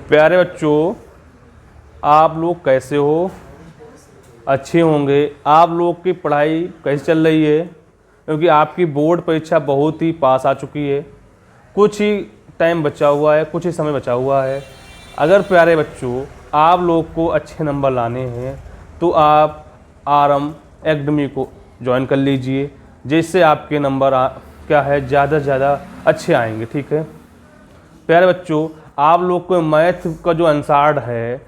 प्यारे बच्चों, आप लोग कैसे हो? अच्छे होंगे। आप लोग की पढ़ाई कैसे चल रही है? क्योंकि आपकी बोर्ड परीक्षा बहुत ही पास आ चुकी है, कुछ ही टाइम बचा हुआ है, कुछ ही समय बचा हुआ है। अगर प्यारे बच्चों आप लोग को अच्छे नंबर लाने हैं तो आप आरम एकेडमी को ज्वाइन कर लीजिए, जिससे आपके नंबर क्या है ज़्यादा से ज़्यादा अच्छे आएंगे। ठीक है प्यारे बच्चों, आप लोग को मैथ का जो आंसर है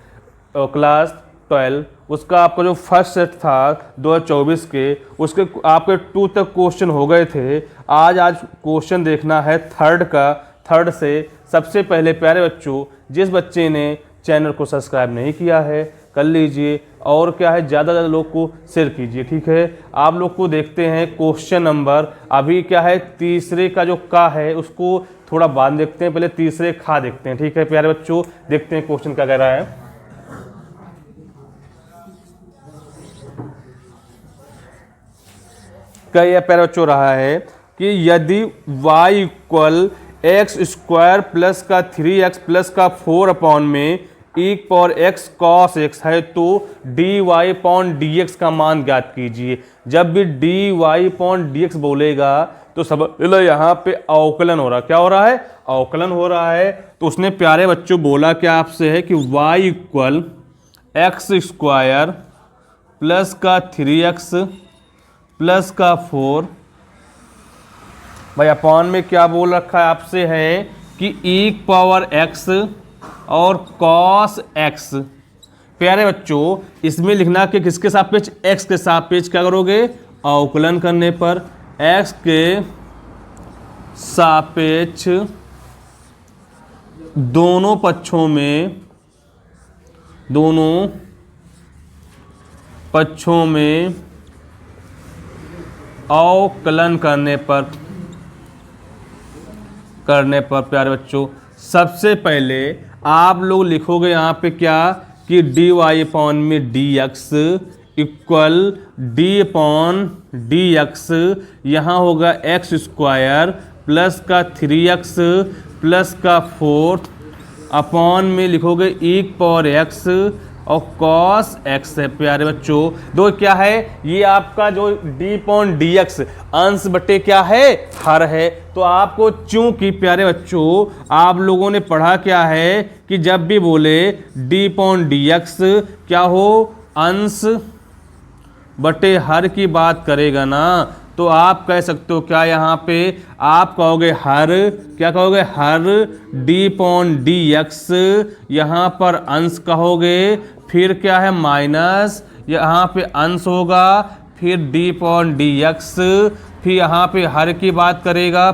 क्लास 12 उसका आपका जो फर्स्ट सेट था 2024 के, उसके आपके 2 तक क्वेश्चन हो गए थे। आज क्वेश्चन देखना है थर्ड से। सबसे पहले प्यारे बच्चों, जिस बच्चे ने चैनल को सब्सक्राइब नहीं किया है कर लीजिए, और क्या है ज़्यादा से ज़्यादा लोग को शेयर कीजिए। ठीक है, आप लोग को देखते हैं क्वेश्चन नंबर। अभी क्या है तीसरे का जो का है उसको थोड़ा बाद देखते हैं, पहले तीसरे खा देखते हैं। ठीक है प्यारे बच्चों, देखते हैं क्वेश्चन क्या कह रहा है। क्या प्यारे बच्चों रहा है कि यदि y equal x square plus का 3x प्लस का 4 अपॉन में एक पावर x cos x है तो dy अपॉन dx का मान ज्ञात कीजिए। जब भी dy अपॉन dx बोलेगा तो सब यहाँ पे अवकलन हो रहा है। क्या हो रहा है? अवकलन हो रहा है। तो उसने प्यारे बच्चों बोला क्या आपसे है कि y equal x square plus का 3x प्लस का 4 भाई अपॉन में क्या बोल रखा है आपसे है कि एक पावर x और cos x। प्यारे बच्चों इसमें लिखना कि किसके सापेक्ष? x के सापेक्ष क्या करोगे? अवकलन करने पर x के सापेक्ष दोनों पक्षों में अवकलन करने पर प्यारे बच्चों सबसे पहले आप लोग लिखोगे यहाँ पे क्या कि dy अपॉन में dx equal d upon dx, यहाँ होगा एक्स स्क्वायर प्लस का 3x प्लस का 4 अपॉन में लिखोगे एक पावर x और cos x है। प्यारे बच्चों दो क्या है ये आपका जो d अपॉन dx अंश बटे क्या है हर है। तो आपको चूंकि प्यारे बच्चों आप लोगों ने पढ़ा क्या है कि जब भी बोले d अपॉन dx क्या हो अंश बटे हर की बात करेगा ना, तो आप कह सकते हो क्या यहाँ पे आप कहोगे हर, क्या कहोगे हर d अपॉन dx, यहाँ पर अंश कहोगे, फिर क्या है माइनस यहाँ पे अंश होगा, फिर d अपॉन dx, फिर यहाँ पे हर की बात करेगा,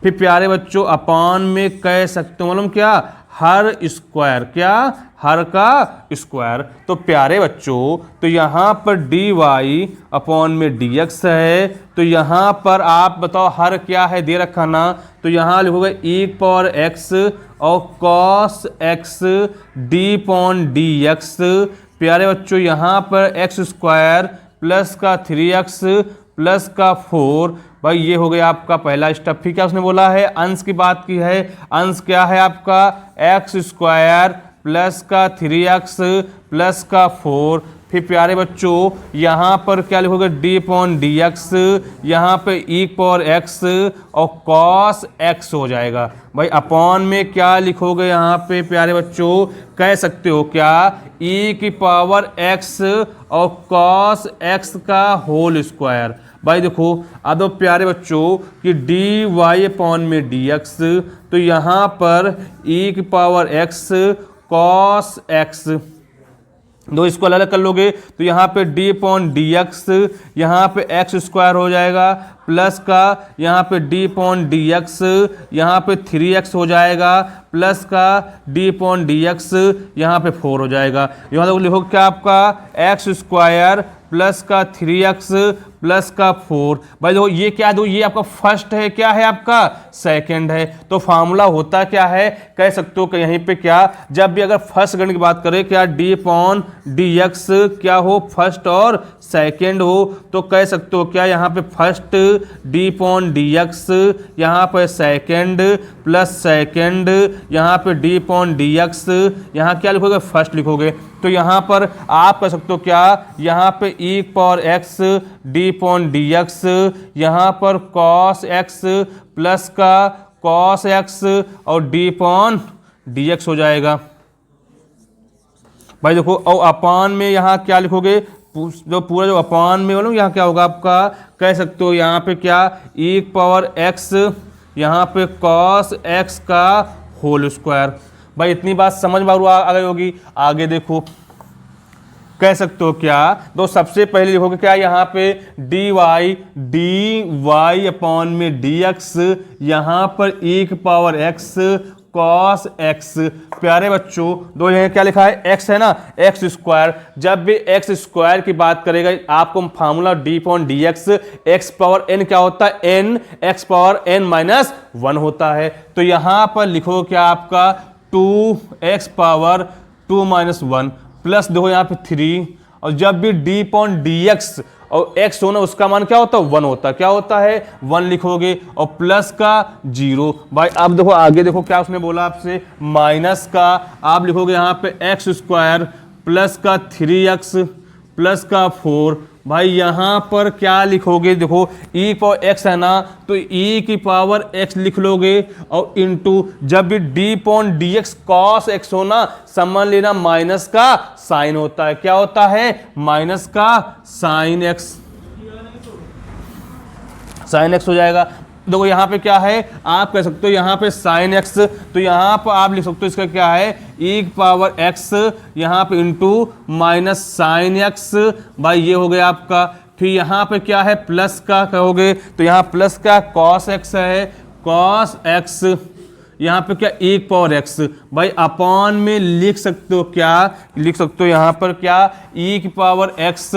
फिर प्यारे बच्चों अपॉन में कह सकते हो मालूम क्या हर स्क्वायर, क्या हर का स्क्वायर। तो प्यारे बच्चों तो यहाँ पर dy अपॉन में dx है, तो यहाँ पर आप बताओ हर क्या है दे रखा ना, तो यहाँ लिखोगे एक पावर x और cos x d upon dx। प्यारे बच्चों यहाँ पर एक्स स्क्वायर प्लस का 3x प्लस का 4, भाई ये हो गया आपका पहला स्टेप। फिर क्या उसने बोला है अंश की बात की है, अंश क्या है आपका एक्स स्क्वायर प्लस का 3x प्लस का 4। फिर प्यारे बच्चों यहाँ पर क्या लिखोगे d अपॉन dx, यहाँ पे एक पावर x और cos x हो जाएगा। भाई अपॉन में क्या लिखोगे यहाँ पे प्यारे बच्चों कह सकते हो क्या e की पावर x और cos x का होल स्क्वायर। भाई देखो अब प्यारे बच्चों कि dy अपॉन में dx, तो यहाँ पर e की पावर x cos x, दो इसको अलग कर लोगे तो यहाँ पे d अपॉन dx, यहाँ पे x स्क्वायर हो जाएगा प्लस का यहाँ पे d अपॉन dx, यहाँ पे 3x हो जाएगा प्लस का d अपॉन dx, यहाँ पे 4 हो जाएगा। यहाँ तो लिखो क्या आपका x स्क्वायर प्लस का 3x प्लस का 4। भाई देखो ये क्या दो, ये आपका फर्स्ट है, क्या है आपका सेकंड है। तो फार्मूला होता क्या है, कह सकते हो कि यहीं पे क्या, जब भी अगर फर्स्ट गण की बात करें क्या d/dx क्या हो, फर्स्ट और सेकंड हो, तो कह सकते हो क्या यहाँ पे फर्स्ट d/dx, यहाँ पे सेकंड प्लस सेकंड, यहाँ पे d/dx, यहाँ क्या लिखोगे फर्स्ट लिखोगे। तो यहाँ पर आप कह सकते हो क्या, यहाँ पे e⁻x d/dx, यहाँ पर cos x प्लस का cos x और d/dx हो जाएगा। भाई देखो और अपान में यहाँ क्या लिखोगे, जो पूरा जो अपान में बोलो यहाँ क्या होगा आपका, कह सकते हो यहाँ पे क्या e⁻x, यहाँ पे cos x का होल स्क्वायर। भाई इतनी बात समझ में आ गई होगी। आगे देखो कह सकते हो क्या, तो सबसे पहले लिखोगे क्या यहाँ पे dy अपॉन में dx, यहाँ पर e⁻x cos x। प्यारे बच्चों दो यहाँ क्या लिखा है x है ना, x स्क्वायर। जब भी x स्क्वायर की बात करेगा आपको फार्मूला d/dx x⁻n क्या होता है, n x⁻n-1 होता है। तो यहाँ पर लिखो क्या आपका 2x⁻2-1 प्लस देखो यहाँ पे 3, और जब भी d/dx और x होना उसका मान क्या होता है 1 होता है, क्या होता है 1 लिखोगे, और प्लस का 0। भाई अब देखो आगे देखो क्या उसने बोला आपसे, माइनस का आप लिखोगे यहाँ पे x² प्लस का 3x प्लस का 4। भाई यहाँ पर क्या लिखोगे, देखो e⁻x है ना, तो e⁻x लिख लोगे, और इंटू जब भी d/dx cos x हो ना, समझ लेना माइनस का साइन होता है, क्या होता है माइनस का साइन x हो जाएगा। देखो यहाँ पे क्या है, आप कह सकते हो यहाँ पे साइन x, तो यहाँ पर आप लिख सकते हो इसका क्या है e⁻x, यहाँ पे इंटू माइनस साइन x। भाई ये हो गया आपका। फिर यहाँ पे क्या है प्लस का कहोगे, तो यहाँ प्लस का cos x है, cos x, यहाँ पे क्या e⁻x। भाई अपॉन में लिख सकते हो क्या, लिख सकते हो यहाँ पर क्या e⁻x,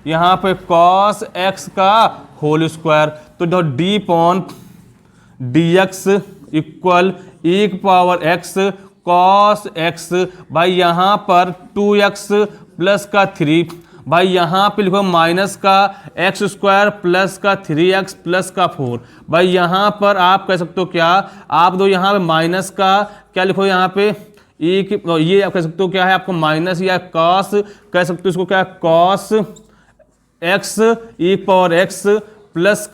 यहाँ पे cos x का होल स्क्वायर। तो d/dx equal e⁻x cos x। भाई यहाँ पर 2x प्लस का 3। भाई यहाँ पे लिखो माइनस का x² प्लस का 3x प्लस का 4। भाई यहाँ पर आप कह सकते हो क्या, आप दो यहाँ पे माइनस का क्या लिखो, यहाँ पे ये आप कह सकते हो क्या है आपको माइनस या cos कह सकते हो इसको क्या cos x e⁻x प्लस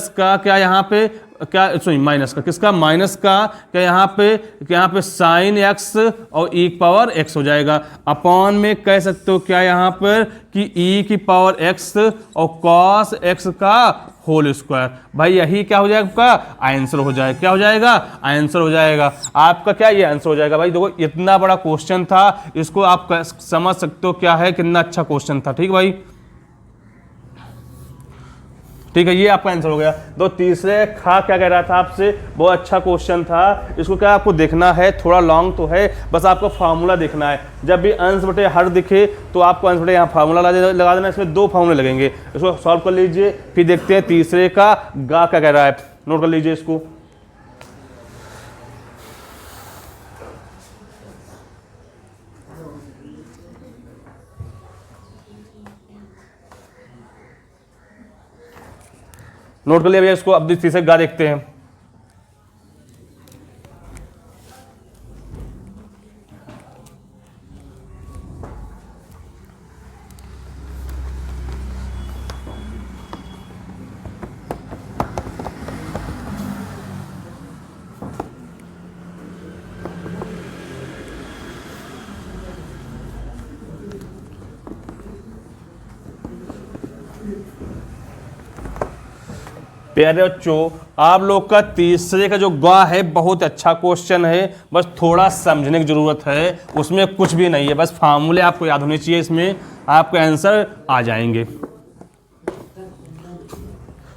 का क्या यहाँ पे क्या, सॉरी माइनस का, किसका माइनस का क्या यहाँ पे साइन x और e⁻x हो जाएगा। अपॉन में कह सकते हो क्या यहाँ पर कि e⁻x और cos x का होल स्क्वायर। भाई यही क्या हो जाएगा आपका आंसर हो जाएगा, क्या हो जाएगा आंसर हो जाएगा आपका, क्या ये आंसर हो जाएगा। भाई देखो इतना बड़ा क्वेश्चन था, इसको आप समझ सकते हो क्या है, कितना अच्छा क्वेश्चन था। ठीक भाई, ठीक है, ये आपका आंसर हो गया। तो तीसरे खा क्या कह रहा था आपसे, बहुत अच्छा क्वेश्चन था। इसको क्या आपको देखना है, थोड़ा लॉन्ग तो है, बस आपको फार्मूला देखना है। जब भी अंश बटे हर दिखे तो आपको अंश बटे यहाँ फार्मूला लगा देना। इसमें 2 फार्मूले लगेंगे, इसको सॉल्व कर लीजिए। फिर देखते हैं तीसरे का गा क्या कह रहा है, नोट कर लीजिए इसको। नोट कर लिया भैया इसको। अब तीसरे गा देखते हैं। प्यारे बच्चों, आप लोग का तीसरे का जो गा है बहुत अच्छा क्वेश्चन है, बस थोड़ा समझने की ज़रूरत है। उसमें कुछ भी नहीं है, बस फार्मूले आपको याद होने चाहिए, इसमें आपके आंसर आ जाएंगे।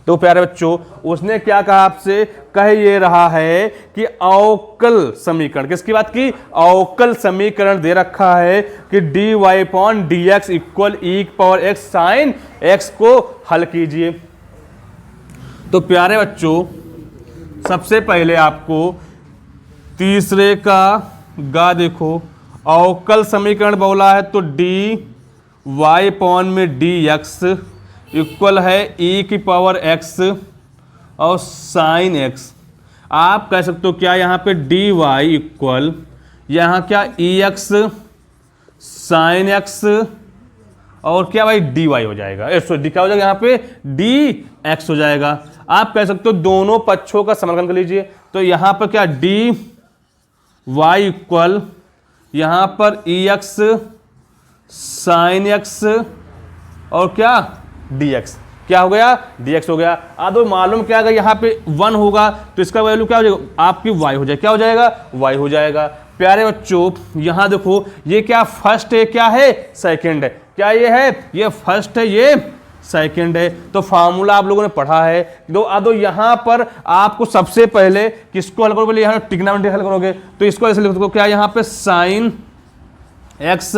तो प्यारे बच्चों उसने क्या कहा आपसे, कह ये रहा है कि अवकल समीकरण, किसकी बात की, अवकल समीकरण दे रखा है कि dy upon dx equal e की पावर x साइन x को हल कीजिए। तो प्यारे बच्चों सबसे पहले आपको तीसरे का गा देखो, अवकल समीकरण बोला है तो dy अपॉन में dx इक्वल है e की पावर x और साइन x। आप कह सकते हो क्या यहाँ पे dy इक्वल यहाँ क्या ex साइन x और क्या भाई dy हो जाएगा, सॉरी क्या हो जाएगा यहाँ पे dx हो जाएगा। आप कह सकते हो दोनों पक्षों का समाकलन कर लीजिए, तो यहाँ पर क्या dy इक्वल यहाँ पर ex साइन x और क्या dx, क्या हो गया dx हो गया। अब मालूम क्या अगर यहाँ पे 1 होगा तो इसका वैल्यू क्या हो जाएगा, आपकी y हो जाएगा, क्या हो जाएगा y हो जाएगा। प्यारे बच्चों यहाँ देखो ये क्या फर्स्ट है क्या है सेकंड है, क्या ये है, ये फर्स्ट है ये सेकंड है। तो फार्मूला आप लोगों ने पढ़ा है। अब यहाँ पर आपको सबसे पहले किसको हल करोगे, यहाँ ट्रिग्नोमेट्री हल करोगे तो इसको ऐसे लिख दो, क्या यहाँ पे साइन x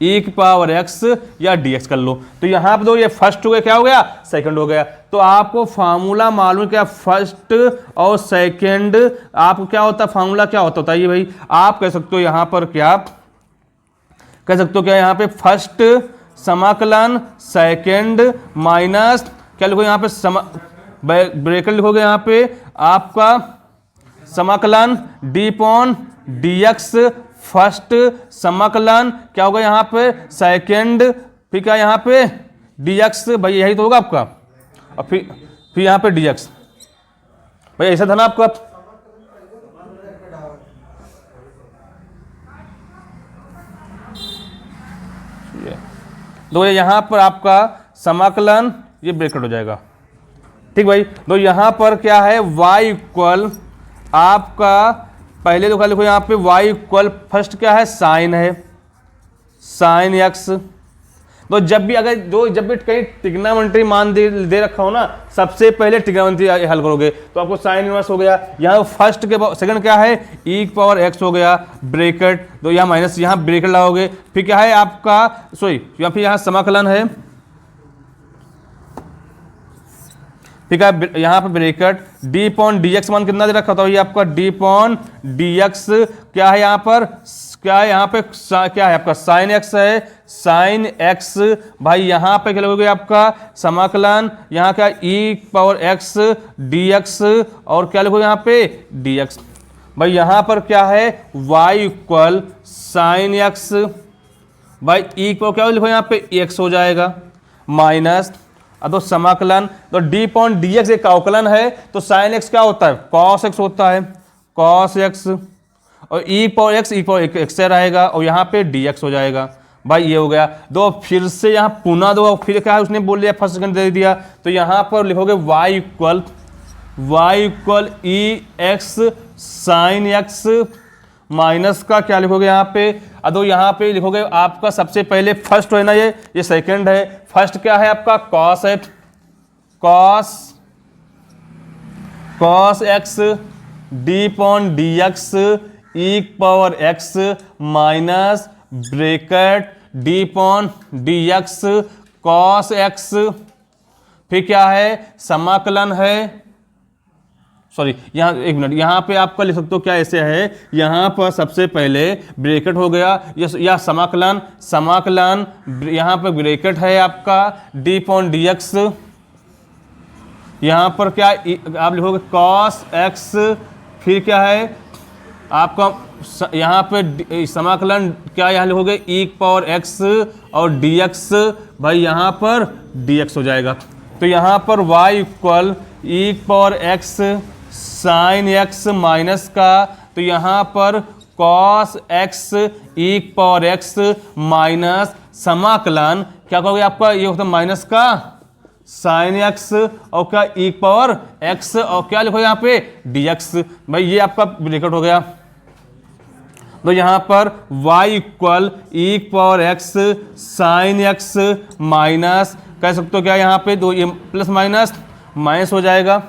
e की पावर x या dx कर लो। तो यहाँ पे दो ये फर्स्ट हो गया, क्या हो गया सेकंड हो गया। तो आपको फार्मूला मालूम क्या, फर्स्ट और सेकंड आपको क्या होता है, फार्मूला क्या होता है ये भाई, आप कह सकते हो यहाँ पर क्या कह सकते हो, क्या यहाँ पे फर्स्ट समाकलन सेकंड माइनस क्या लिखो यहाँ पे ब्रैकेट लिखोगे यहाँ पे आपका समाकलन d अपॉन dx फर्स्ट समाकलन क्या होगा यहाँ पे सेकंड, फिर क्या यहाँ पे dx, भाई यही तो होगा आपका, और फिर यहाँ पे dx, भाई ऐसा था ना आपका। तो यहाँ पर आपका समाकलन ये ब्रैकेट हो जाएगा, ठीक भाई। तो यहाँ पर क्या है y इक्वल आपका पहले तो लिखो यहाँ पे y इक्वल फर्स्ट क्या है साइन है, साइन x। तो जब भी कहीं ट्रिग्नोमेट्री मान दे रखा हो ना, सबसे पहले ट्रिग्नोमेट्री हल करोगे तो आपको साइन इनवर्स हो गया। यहाँ फर्स्ट के सेकंड क्या है e की पावर x हो गया ब्रैकेट, तो यहाँ माइनस यहाँ ब्रैकेट लगाओगे, फिर क्या है आपका सॉरी फिर यहाँ समाकलन है, ठीक है यहाँ पे ब्रैकेट d अपॉन dx मान कितना दे रखा था, ये आपका d अपॉन dx क्या है यहाँ पर, क्या है यहाँ पे क्या है आपका साइन x है, साइन x भाई यहाँ पे क्या लगोगे आपका समाकलन, यहाँ क्या e पावर x dx और क्या लिखो यहाँ पे dx। भाई यहाँ पर क्या है y इक्वल साइन x, भाई e को क्या लिखो यहाँ पे x हो जाएगा माइनस, अब तो समाकलन तो d अपॉन dx एक अवकलन है, तो साइन x क्या होता है cos x होता है, cos x और e पावर x से रहेगा और यहाँ पे dx हो जाएगा। भाई ये हो गया। दो फिर से यहाँ पुनः दो, फिर क्या है उसने बोल दिया फर्स्ट सेकंड दे दिया, तो यहाँ पर लिखोगे y equal e x sine x minus का क्या लिखोगे यहाँ पे, अदो यहाँ पे लिखोगे आपका सबसे पहले फर्स्ट है ना, ये सेकंड है, फर्स्ट क्या है आपका कॉस है, cos x d upon d x e power x minus bracket d upon d x cos x, फिर क्या है समाकलन है, सॉरी यहाँ एक मिनट, यहाँ पे आपका लिख सकते हो क्या ऐसे है, यहाँ पर सबसे पहले ब्रैकेट हो गया या समाकलन यहाँ पर ब्रैकेट है आपका डी अपॉन डी एक्स, यहाँ पर क्या आप लिखोगे कॉस एक्स, फिर क्या है आपका यहाँ पे समाकलन क्या यहाँ लिखोगे ई पावर एक्स और डी एक्स, भाई यहाँ पर डी एक्स हो जाएगा। तो यहाँ पर y equal e power x sine x minus का, तो यहाँ पर cos x e power x minus समाकलन क्या कहोगे आपका ये होता है माइनस का साइन एक्स और क्या ई पावर एक्स और क्या लिखो यहाँ पे डी एक्स, भाई ये आपका ब्रैकेट हो गया। तो यहाँ पर y equal e power x sine x minus कह सकते हो क्या यहाँ पे दो ये प्लस माइनस माइनस हो जाएगा,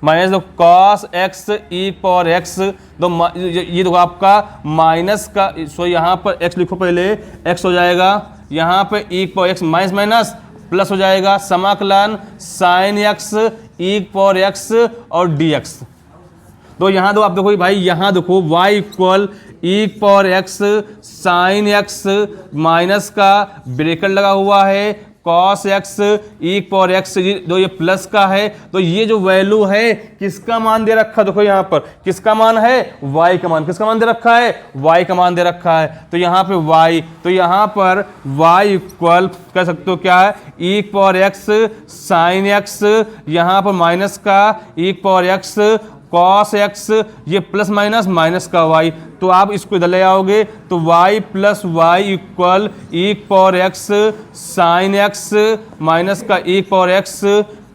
माइनस दो cos x ई पावर एक्स, तो ये देखो आपका माइनस का, सो यहाँ पर x लिखो पहले, x हो जाएगा, यहाँ पे e power x minus minus plus हो जाएगा, समाकलन sine x e power x और डी एक्स। तो यहाँ दो आप देखो भाई, यहाँ देखो y equal e power x sine x minus का ब्रैकेट लगा हुआ है cos x e power x, जो ये प्लस का है, तो ये जो वैल्यू है किसका मान दे रखा, देखो यहाँ पर किसका मान है, y का मान, किसका मान दे रखा है, y का मान दे रखा है, तो यहाँ पे y, तो यहाँ पर y इक्वल कह सकते हो क्या है, ई पावर एक्स साइन एक्स, यहाँ पर माइनस का e power x cos x, ये प्लस माइनस माइनस का y, तो आप इसको इधर ले आओगे तो y plus y equal e power x sine x minus का e power x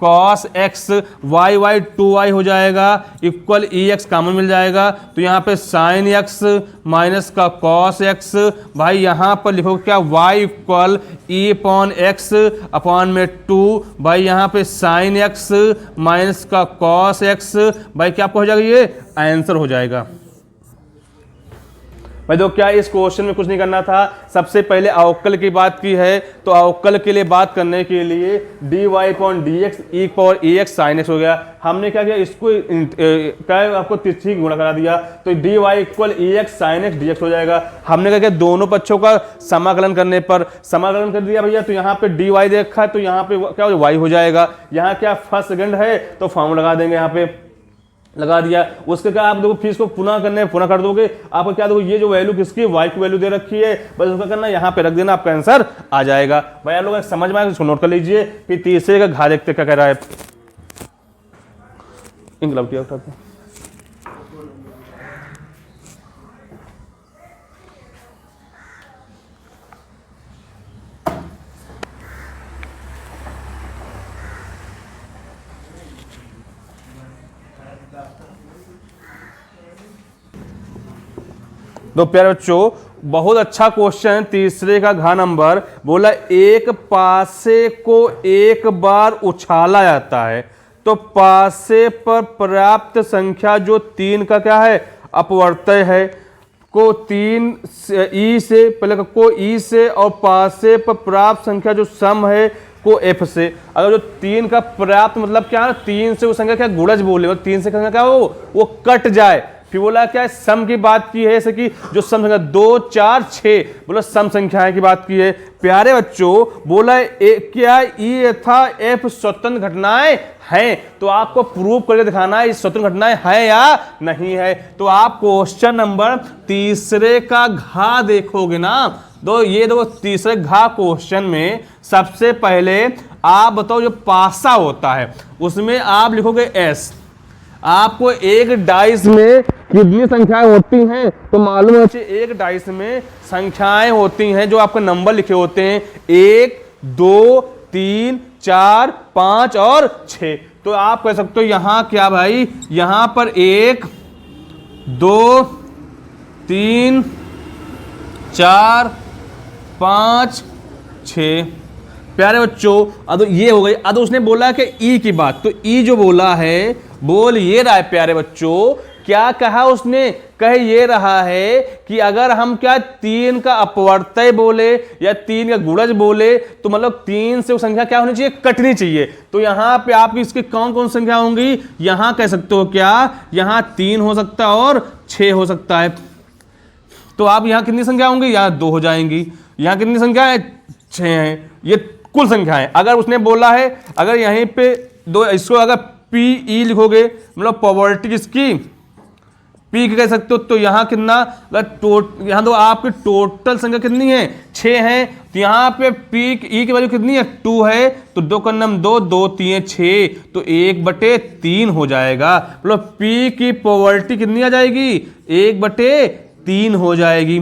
cos x, y y 2y हो जाएगा इक्वल ई एक्स कॉमन मिल जाएगा, तो यहाँ पे साइन एक्स माइनस का कॉस एक्स, भाई यहाँ पर लिखो क्या, y equal e upon x upon में 2, भाई यहाँ पे साइन एक्स माइनस का कॉस एक्स, भाई क्या आपको हो जाएगा, ये आंसर हो जाएगा। भाई तो क्या इस क्वेश्चन में कुछ नहीं करना था, सबसे पहले अवकल की बात की है, तो अवकल के लिए बात करने के लिए dy upon d x e power ए एक्स साइन एक्स हो गया। हमने क्या किया, इसको क्या आपको तिरछी गुणा करा दिया, तो dy equal e x sine x d x हो जाएगा। हमने क्या किया, दोनों पक्षों का समाकलन करने पर समाकलन कर दिया भैया, तो यहाँ पे dy दे रखा है, तो यहाँ पे क्या हो, y हो जाएगा। यहाँ क्या फर्स्ट सेकंड है, तो फॉर्मूला लगा देंगे, यहाँ पे लगा दिया। उसके क्या आप देखो फिर इसको पुनः करने पुनः कर दोगे, आपको क्या देखो ये जो वैल्यू किसकी, y की वैल्यू दे रखी है, बस उसका करना यहाँ पे रख देना, आपका आंसर आ जाएगा। भाई आप लोग समझ में आए, इसको नोट कर लीजिए। फिर तीसरे का घा देखते क्या कह रहा है, इंकलाब किया उठाते हैं। तो प्यारे बच्चों बहुत अच्छा क्वेश्चन, तीसरे का घ नंबर बोला, एक पासे को एक बार उछाला जाता है तो पासे पर पर्याप्त संख्या जो 3 का क्या है, अपवर्तय है, को 3 ई से पहले को ई से और पासे पर पर्याप्त संख्या जो सम है को एफ से। अगर जो 3 का पर्याप्त मतलब क्या है, 3 से वो संख्या क्या गुणज बोले, और 3 से संख्या क्या हो वो कट जाए। फिर बोला क्या है, सम की बात की है, जैसे कि जो सम संख्या 2 4 6, बोला सम संख्याएं की बात की है। प्यारे बच्चों बोला क्या ई तथा एफ स्वतंत्र घटनाएं हैं, तो आपको प्रूव करके दिखाना है स्वतंत्र घटनाएं हैं या नहीं है। तो आप क्वेश्चन नंबर तीसरे का घा देखोगे ना, तो ये देखो तीसरे घा क्वेश्चन में सबसे पहले आप बताओ जो पासा होता है उसमें आप लिखोगे एस। आपको एक डाइस में कितनी संख्याएं होती हैं, तो मालूम है एक डाइस में संख्याएं होती हैं जो आपके नंबर लिखे होते हैं 1 2 3 4 5 और 6। तो आप कह सकते हो यहां क्या भाई, यहां पर 1 2 3 4 5 6। प्यारे बच्चों अब ये हो गई। अब उसने बोला कि ई की बात, तो ई जो बोला है बोल ये रहा है प्यारे बच्चों, क्या कहा उसने, कह ये रहा है कि अगर हम क्या 3 का अपवर्तय बोले या 3 का गुणज बोले तो मतलब 3 से वो संख्या क्या होनी चाहिए, कटनी चाहिए। तो यहाँ पे आपकी इसकी कौन कौन संख्या होंगी, यहाँ कह सकते हो क्या, यहाँ 3 हो सकता है और 6 हो सकता है। तो आप यहाँ कितनी संख्या होंगी, यहाँ 2 हो जाएंगी। यहाँ कितनी संख्या है, 6 है। ये कुल संख्या है। अगर उसने बोला है अगर यहीं पे दो, इसको अगर पी ई लिखोगे मतलब प्रोबेबिलिटी किसकी, पी की कह सकते हो, तो यहाँ कितना, यहाँ तो आपकी टोटल संख्या कितनी है, 6 है। तो यहाँ पे पी ई की वैल्यू कितनी है, 2 है, तो 2 का नम 2 2 3 6, तो 1/3 हो जाएगा। मतलब पी की प्रोबेबिलिटी कितनी आ जाएगी, 1/3 हो जाएगी।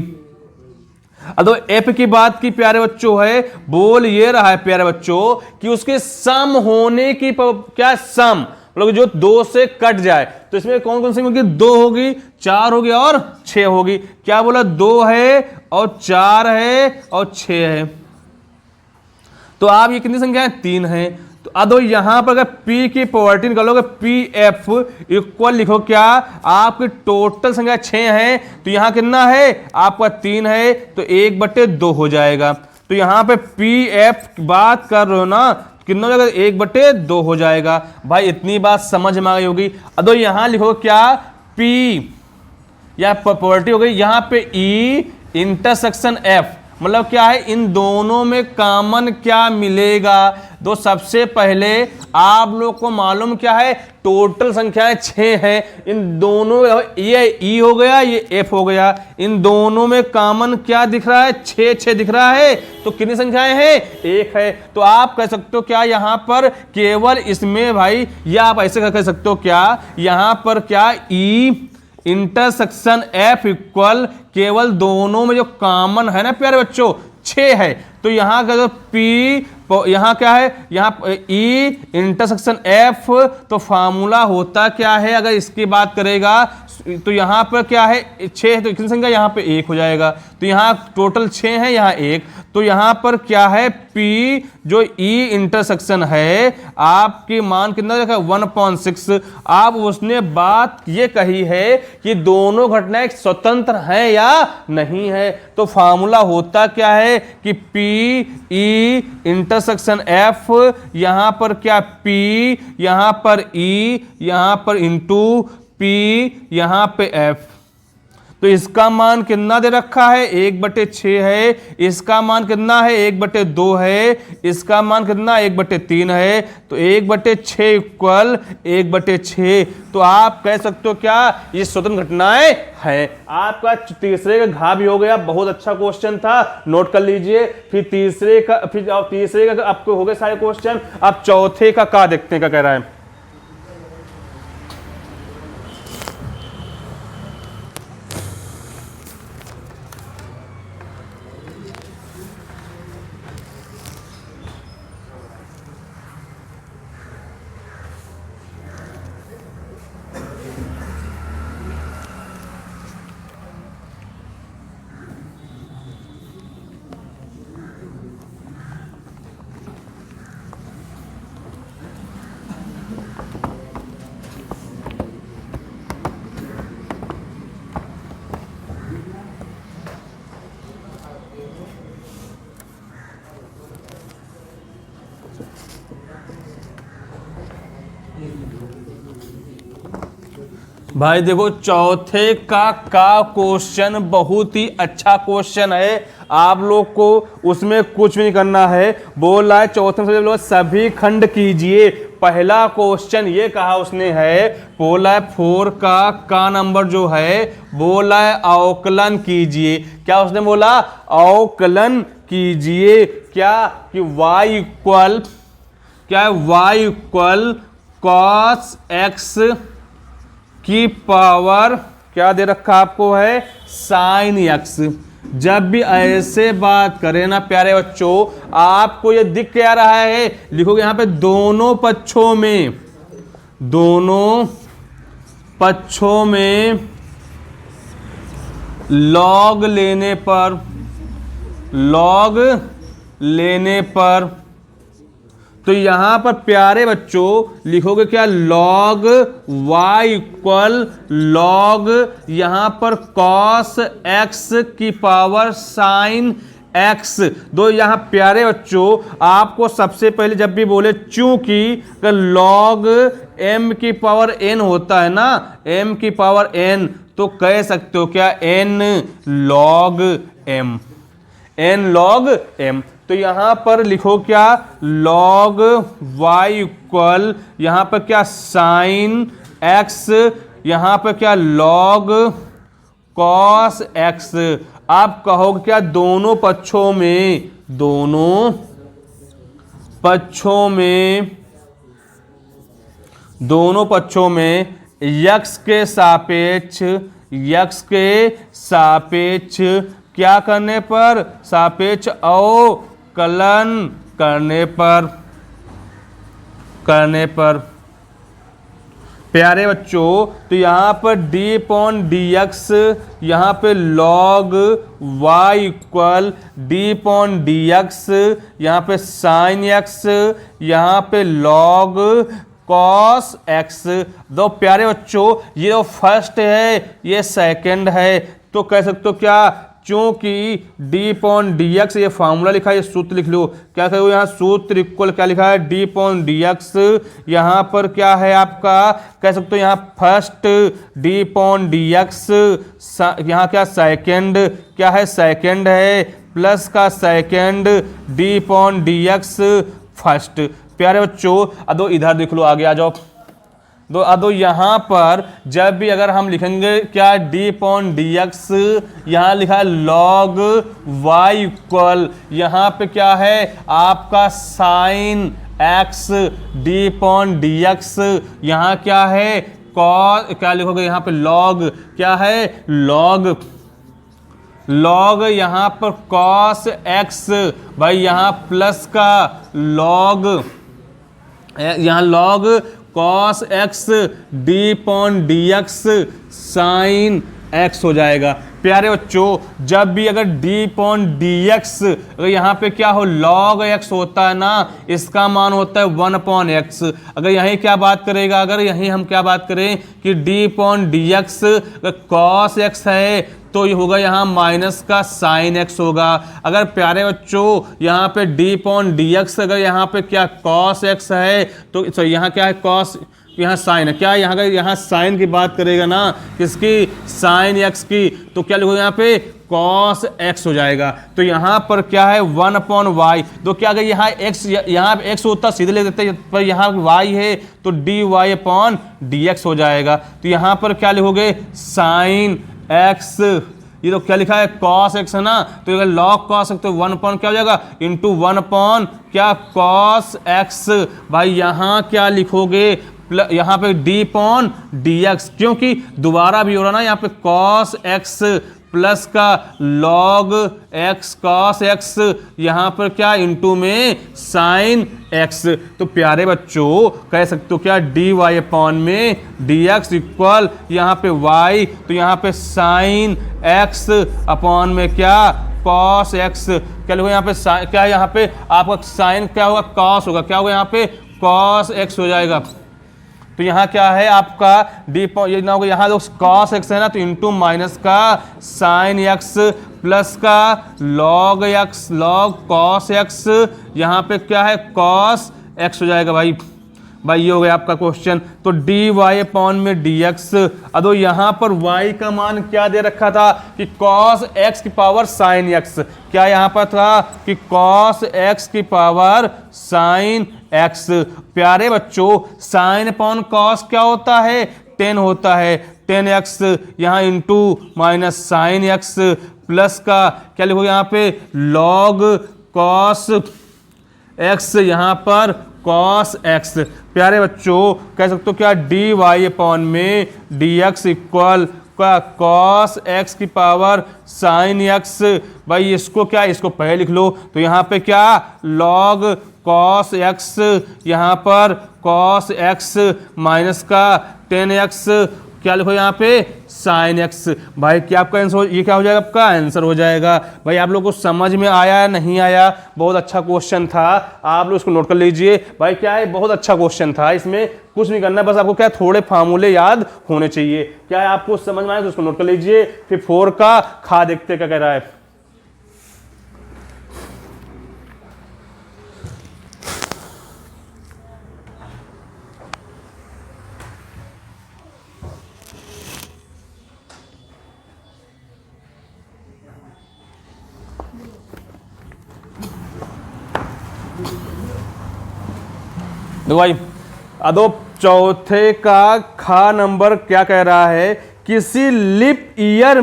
अब तो एफ की बात की प्यारे बच्चों है, बोल ये रहा है प्यारे बच्चों कि उसके सम होने की क्या, सम मतलब जो 2 से कट जाए, तो इसमें कौन कौन सी होगी, 2 होगी, 4 होगी और 6 होगी। क्या बोला, 2 है और 4 है और 6 है। तो आप ये कितनी संख्या है 3 है। तो अब यहां पर अगर P की प्रोबेबिलिटी निकालोगे PF इक्वल लिखो क्या, आपकी टोटल संख्या 6 है तो यहां कितना है आपका 3 है तो 1/2 हो जाएगा। तो यहां पे PF बात कर रहे हो ना, कितना हो जाएगा 1/2 हो जाएगा। भाई इतनी बात समझ में आ गई होगी। अब यहां लिखो क्या P या प्रोबेबिलिटी हो गई, यहां पे E इंटरसेक्शन F मतलब क्या है, इन दोनों में कॉमन क्या मिलेगा। तो सबसे पहले आप लोग को मालूम क्या है, टोटल संख्याएं 6 है, इन दोनों ये E हो गया ये F हो गया, इन दोनों में कॉमन क्या दिख रहा है 6 दिख रहा है। तो कितनी संख्याएं हैं 1 है। तो आप कह सकते हो क्या यहां पर केवल इसमें भाई, या आप ऐसे कह सकते हो क्या यहां पर क्या E इंटरसेक्शन F इक्वल केवल दोनों में जो कॉमन है ना प्यारे बच्चों 6 है। तो यहां का जो P यहां क्या है, यहां E इंटरसेक्शन F, तो फार्मूला होता क्या है अगर इसकी बात करेगा तो यहां पर क्या है 6 है तो कितनी संख्या यहां पे 1 हो जाएगा। तो यहां टोटल 6 है यहां 1, तो यहां पर क्या है P जो E इंटरसेक्शन है आपकी मान कितना देखा 1/6। आप उसने बात ये कही है कि दोनों घटनाएं स्वतंत्र हैं या नहीं है। तो फार्मूला होता क्या है कि P E इंटरसेक्शन F, यहां पर क्या P यहां पर E यहां पर इंटू P यहां पे F। तो इसका मान कितना दे रखा है 1/6 है, इसका मान कितना है 1/2 है, इसका मान कितना 1/3 है। तो 1/6 इक्वल 1/6। तो आप कह सकते हो क्या ये स्वतंत्र घटनाएं हैं। आपका तीसरे का घा भी हो गया, बहुत अच्छा क्वेश्चन था, नोट कर लीजिए। फिर तीसरे का आपको हो गए सारे क्वेश्चन। आप चौथे का देखते हैं क्या कह रहा है। भाई देखो चौथे का क्वेश्चन बहुत ही अच्छा क्वेश्चन है, आप लोग को उसमें कुछ भी नहीं करना है। बोल रहा है चौथे में सभी खंड कीजिए। पहला क्वेश्चन ये कहा उसने है, बोला है 4 का नंबर जो है बोला है अवकलन कीजिए। क्या उसने बोला अवकलन कीजिए क्या कि y इक्वल क्या है y इक्वल cos x की पावर क्या दे रखा आपको है sin x। जब भी ऐसे बात करें ना प्यारे बच्चों, आपको ये दिख क्या रहा है, लिखोगे यहां पे दोनों पक्षों में लॉग लेने पर तो यहां पर प्यारे बच्चों लिखोगे क्या लॉग y इक्वल लॉग यहां पर cos x की पावर sin x। दो यहां प्यारे बच्चों आपको सबसे पहले जब भी बोले चूंकि लॉग m की पावर n होता है ना, m की पावर n, तो कह सकते हो क्या n log m। तो यहां पर लिखो क्या log y इक्वल यहां पर क्या sin x, यहां पर क्या log cos x। आप कहोगे क्या दोनों पक्षों में x के सापेक्ष क्या करने पर, सापेक्ष अवकलन करने पर प्यारे बच्चों, तो यहाँ पर d/dx, यहाँ पे log y इक्वल d/dx, यहाँ पे sin x, यहाँ पे log cos x। दो प्यारे बच्चों, ये जो फर्स्ट है ये सेकंड है, तो कह सकते हो क्या, चूंकि d/dx ये फार्मूला लिखा है, ये सूत्र लिख लो। क्या कहो यहाँ सूत्र इक्वल क्या लिखा है, d/dx, यहाँ पर क्या है आपका, कह सकते हो यहाँ फर्स्ट d/dx, यहाँ क्या सेकंड, क्या है सेकंड है, प्लस का सेकंड d/dx फर्स्ट। प्यारे बच्चों, अदो इधर देख लो, आगे आ जाओ। दो यहाँ पर जब भी अगर हम लिखेंगे क्या, d/dx, यहाँ लिखा है log y इक्वल, यहाँ पे क्या है आपका sin x d/dx, यहाँ क्या है cos, क्या लिखोगे यहाँ पे log, क्या है log यहाँ पर cos x, भाई यहाँ प्लस का log, यहाँ log cos x d/dx sin x हो जाएगा। प्यारे बच्चों, जब भी अगर d/dx अगर यहाँ पे क्या हो log x होता है ना, इसका मान होता है 1/x। अगर यहीं क्या बात करेगा, अगर यहीं हम क्या बात करें कि d/dx cos x है, तो ये होगा यहाँ माइनस का साइन x होगा। अगर प्यारे बच्चों यहाँ पे d/dx अगर यहाँ पे क्या cos x है, तो सॉरी यहाँ क्या है cos, यहाँ साइन है, क्या यहाँ का, यहाँ साइन की बात करेगा ना, किसकी, साइन x की, तो क्या लिखोगे यहाँ पे cos x हो जाएगा। तो यहाँ पर क्या है 1/y, तो क्या अगर यहाँ x, यहाँ x होता सीधे ले देते, पर यहाँ y है तो dy/dx हो जाएगा। तो यहाँ पर क्या लिखोगे साइन x, ये तो क्या लिखा है cos x है ना, तो अगर log cos x तो 1 क्या हो जाएगा इंटू 1 क्या cos x। भाई यहाँ क्या लिखोगे, यहाँ पे d/dx, क्योंकि दोबारा भी हो रहा ना, यहाँ पे cos x प्लस का log x cos x, यहाँ पर क्या इंटू में sin x। तो प्यारे बच्चों कह सकते हो क्या dy/dx इक्वल यहाँ पे y, तो यहाँ पे sin x अपॉन में क्या cos x, क्या लिखो यहाँ पे क्या, यहाँ पे आपका sin क्या होगा cos होगा, क्या होगा यहाँ पे cos x हो जाएगा। तो यहाँ क्या है आपका ये ना होगा, यहाँ जो cos x है ना, तो इंटू माइनस का sin x प्लस का log x log cos x, यहाँ पे क्या है cos x हो जाएगा। भाई ये हो गया आपका क्वेश्चन। तो dy/dx, अदो यहाँ पर y का मान क्या दे रखा था कि cos x की पावर sin x, क्या यहाँ पर था कि cos x की पावर sin x। प्यारे बच्चों sin/cos क्या होता है, 10 होता है, 10x यहाँ into minus sine x plus का क्या लिखोगे यहाँ पे log cos x, यहाँ पर cos x। प्यारे बच्चों कह सकते हो क्या dy/dx इक्वल का cos x की पावर sin x। भाई इसको क्या, इसको पहले लिख लो, तो यहाँ पे क्या log cos x, यहाँ पर cos x माइनस का 10x, क्या लिखो यहाँ पे sin x। भाई क्या आपका आंसर, ये क्या हो जाएगा आपका आंसर हो जाएगा। भाई आप लोगों को समझ में आया या नहीं आया, बहुत अच्छा क्वेश्चन था, आप लोग इसको नोट कर लीजिए। भाई क्या है बहुत अच्छा क्वेश्चन था, इसमें कुछ नहीं करना, बस आपको क्या थोड़े फार्मूले याद होने चाहिए। क्या है आपको समझ में आया तो उसको नोट कर लीजिए। फिर 4 का खा देखते क्या कह रहा है। देखो भाई अदो चौथे का खा नंबर क्या कह रहा है, किसी लिप ईयर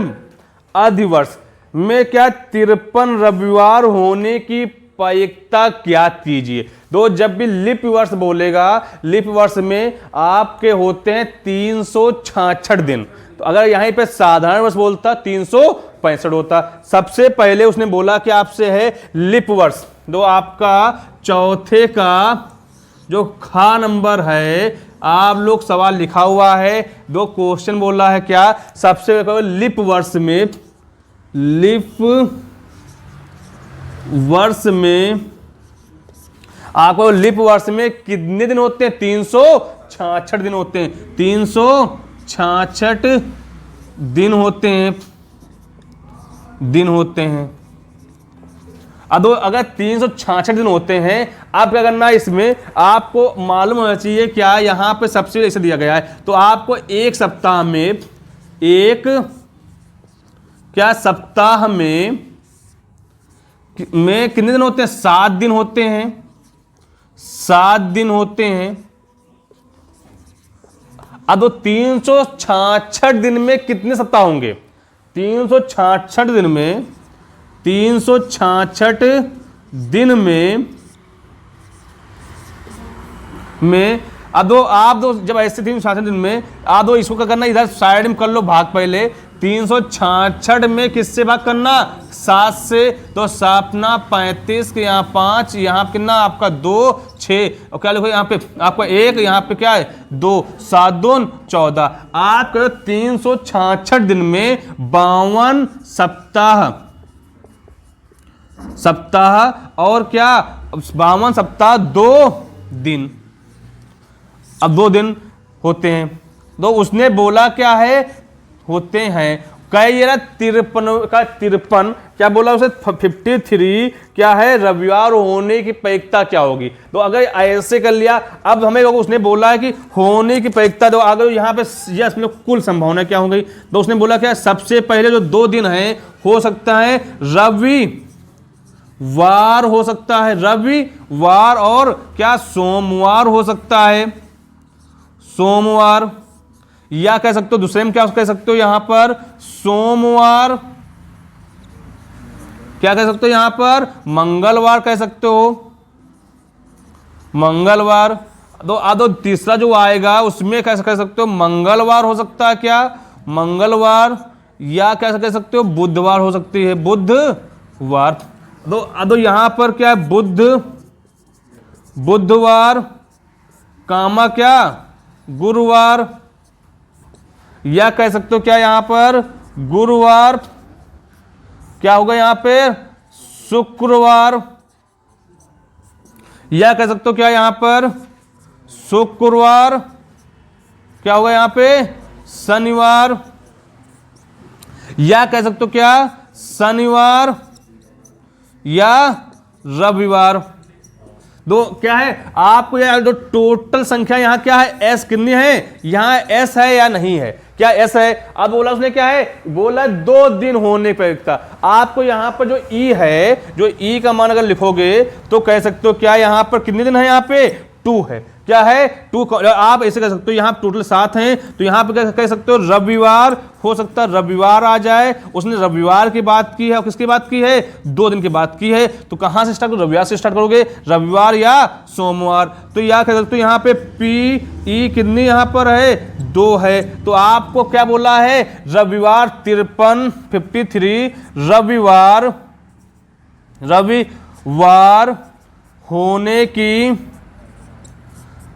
अधिवर्ष में क्या 53 रविवार होने की प्रायिकता ज्ञात कीजिए। दो जब भी लिप वर्ष बोलेगा, लिप वर्ष में आपके होते हैं 366 दिन, तो अगर यहीं पे साधारण वर्ष बोलता 365 होता। सबसे पहले उसने बोला कि आपसे है लिप वर्ष। दो आपका चौथे का जो खा नंबर है आप लोग सवाल लिखा हुआ है, दो क्वेश्चन बोल रहा है क्या, सबसे पहले लीप वर्ष आपको लीप वर्ष में कितने दिन होते हैं, 366 दिन होते हैं, 366 दिन होते हैं। अब अगर 366 दिन होते हैं, आप क्या करना है, इसमें आपको मालूम होना चाहिए क्या, यहां पे सबसे ऐसे दिया गया है, तो आपको एक सप्ताह में कितने दिन होते हैं, 7 दिन होते हैं, 7 दिन होते हैं। अब 366 दिन में कितने सप्ताह होंगे, 366 दिन में अब आप दो जब ऐसे 366 दिन में आप दो इसको क्या करना, इधर साइड में कर लो भाग, पहले 366 में किससे भाग करना, 7 से, तो 7 ना 35 के यहाँ 5, यहाँ पे कितना आपका 2 6 और क्या लिखो यहाँ पे आपका 1, यहाँ पे क्या है 2, 7 2 14। आप करो 366 दिन में 52 सप्ताह और क्या 52 सप्ताह 2 दिन। अब 2 दिन होते हैं, तो उसने बोला क्या है, होते हैं कई 53 क्या बोला उसे, 53 क्या है, रविवार होने की प्रायिकता क्या होगी। तो अगर ऐसे कर लिया, अब हमें उसने बोला है कि होने की प्रायिकता, तो अगर यहाँ पे यस में कुल संभावना क्या हो गई, तो उसने बोला क्या, सबसे पहले जो 2 दिन है हो सकता है रविवार हो सकता है, रविवार और क्या सोमवार हो सकता है, सोमवार, या कह सकते हो दूसरे में क्या कह सकते हो यहां पर सोमवार, क्या कह सकते हो यहां पर मंगलवार कह सकते हो, मंगलवार। तो तीसरा जो आएगा उसमें कैसे कह सकते हो मंगलवार हो सकता है, क्या मंगलवार, या कैसे कह सकते हो बुधवार हो सकती है, बुधवार। तो यहां पर क्या है बुधवार कामा क्या गुरुवार, या कह सकते हो क्या यहां पर गुरुवार, क्या होगा यहां पे शुक्रवार, या कह सकते हो क्या यहां पर शुक्रवार, क्या होगा यहां पे शनिवार, या कह सकते हो क्या शनिवार या रविवार। तो क्या है आपको यार जो टोटल संख्या यहां क्या है एस कितनी है, यहां एस है या नहीं है, क्या एस है। अब बोला उसने क्या है, बोला 2 दिन होने पर आपको यहां पर जो ई है, जो ई का मान अगर लिखोगे तो कह सकते हो क्या यहां पर कितने दिन है, यहां पे 2 है, क्या है 2। आप ऐसे कह सकते हो यहां टोटल 7 हैं, तो यहां पर कह सकते हो रविवार हो सकता है, रविवार आ जाए। उसने रविवार की बात की है और किसकी बात की है, 2 दिन की बात की है, तो कहां से स्टार्ट करो, रविवार से स्टार्ट करोगे, रविवार या सोमवार। तो या कह सकते हो यहां पे पी ई कितनी यहां पर है 2 है, तो आपको क्या बोला है रविवार 53 रविवार होने की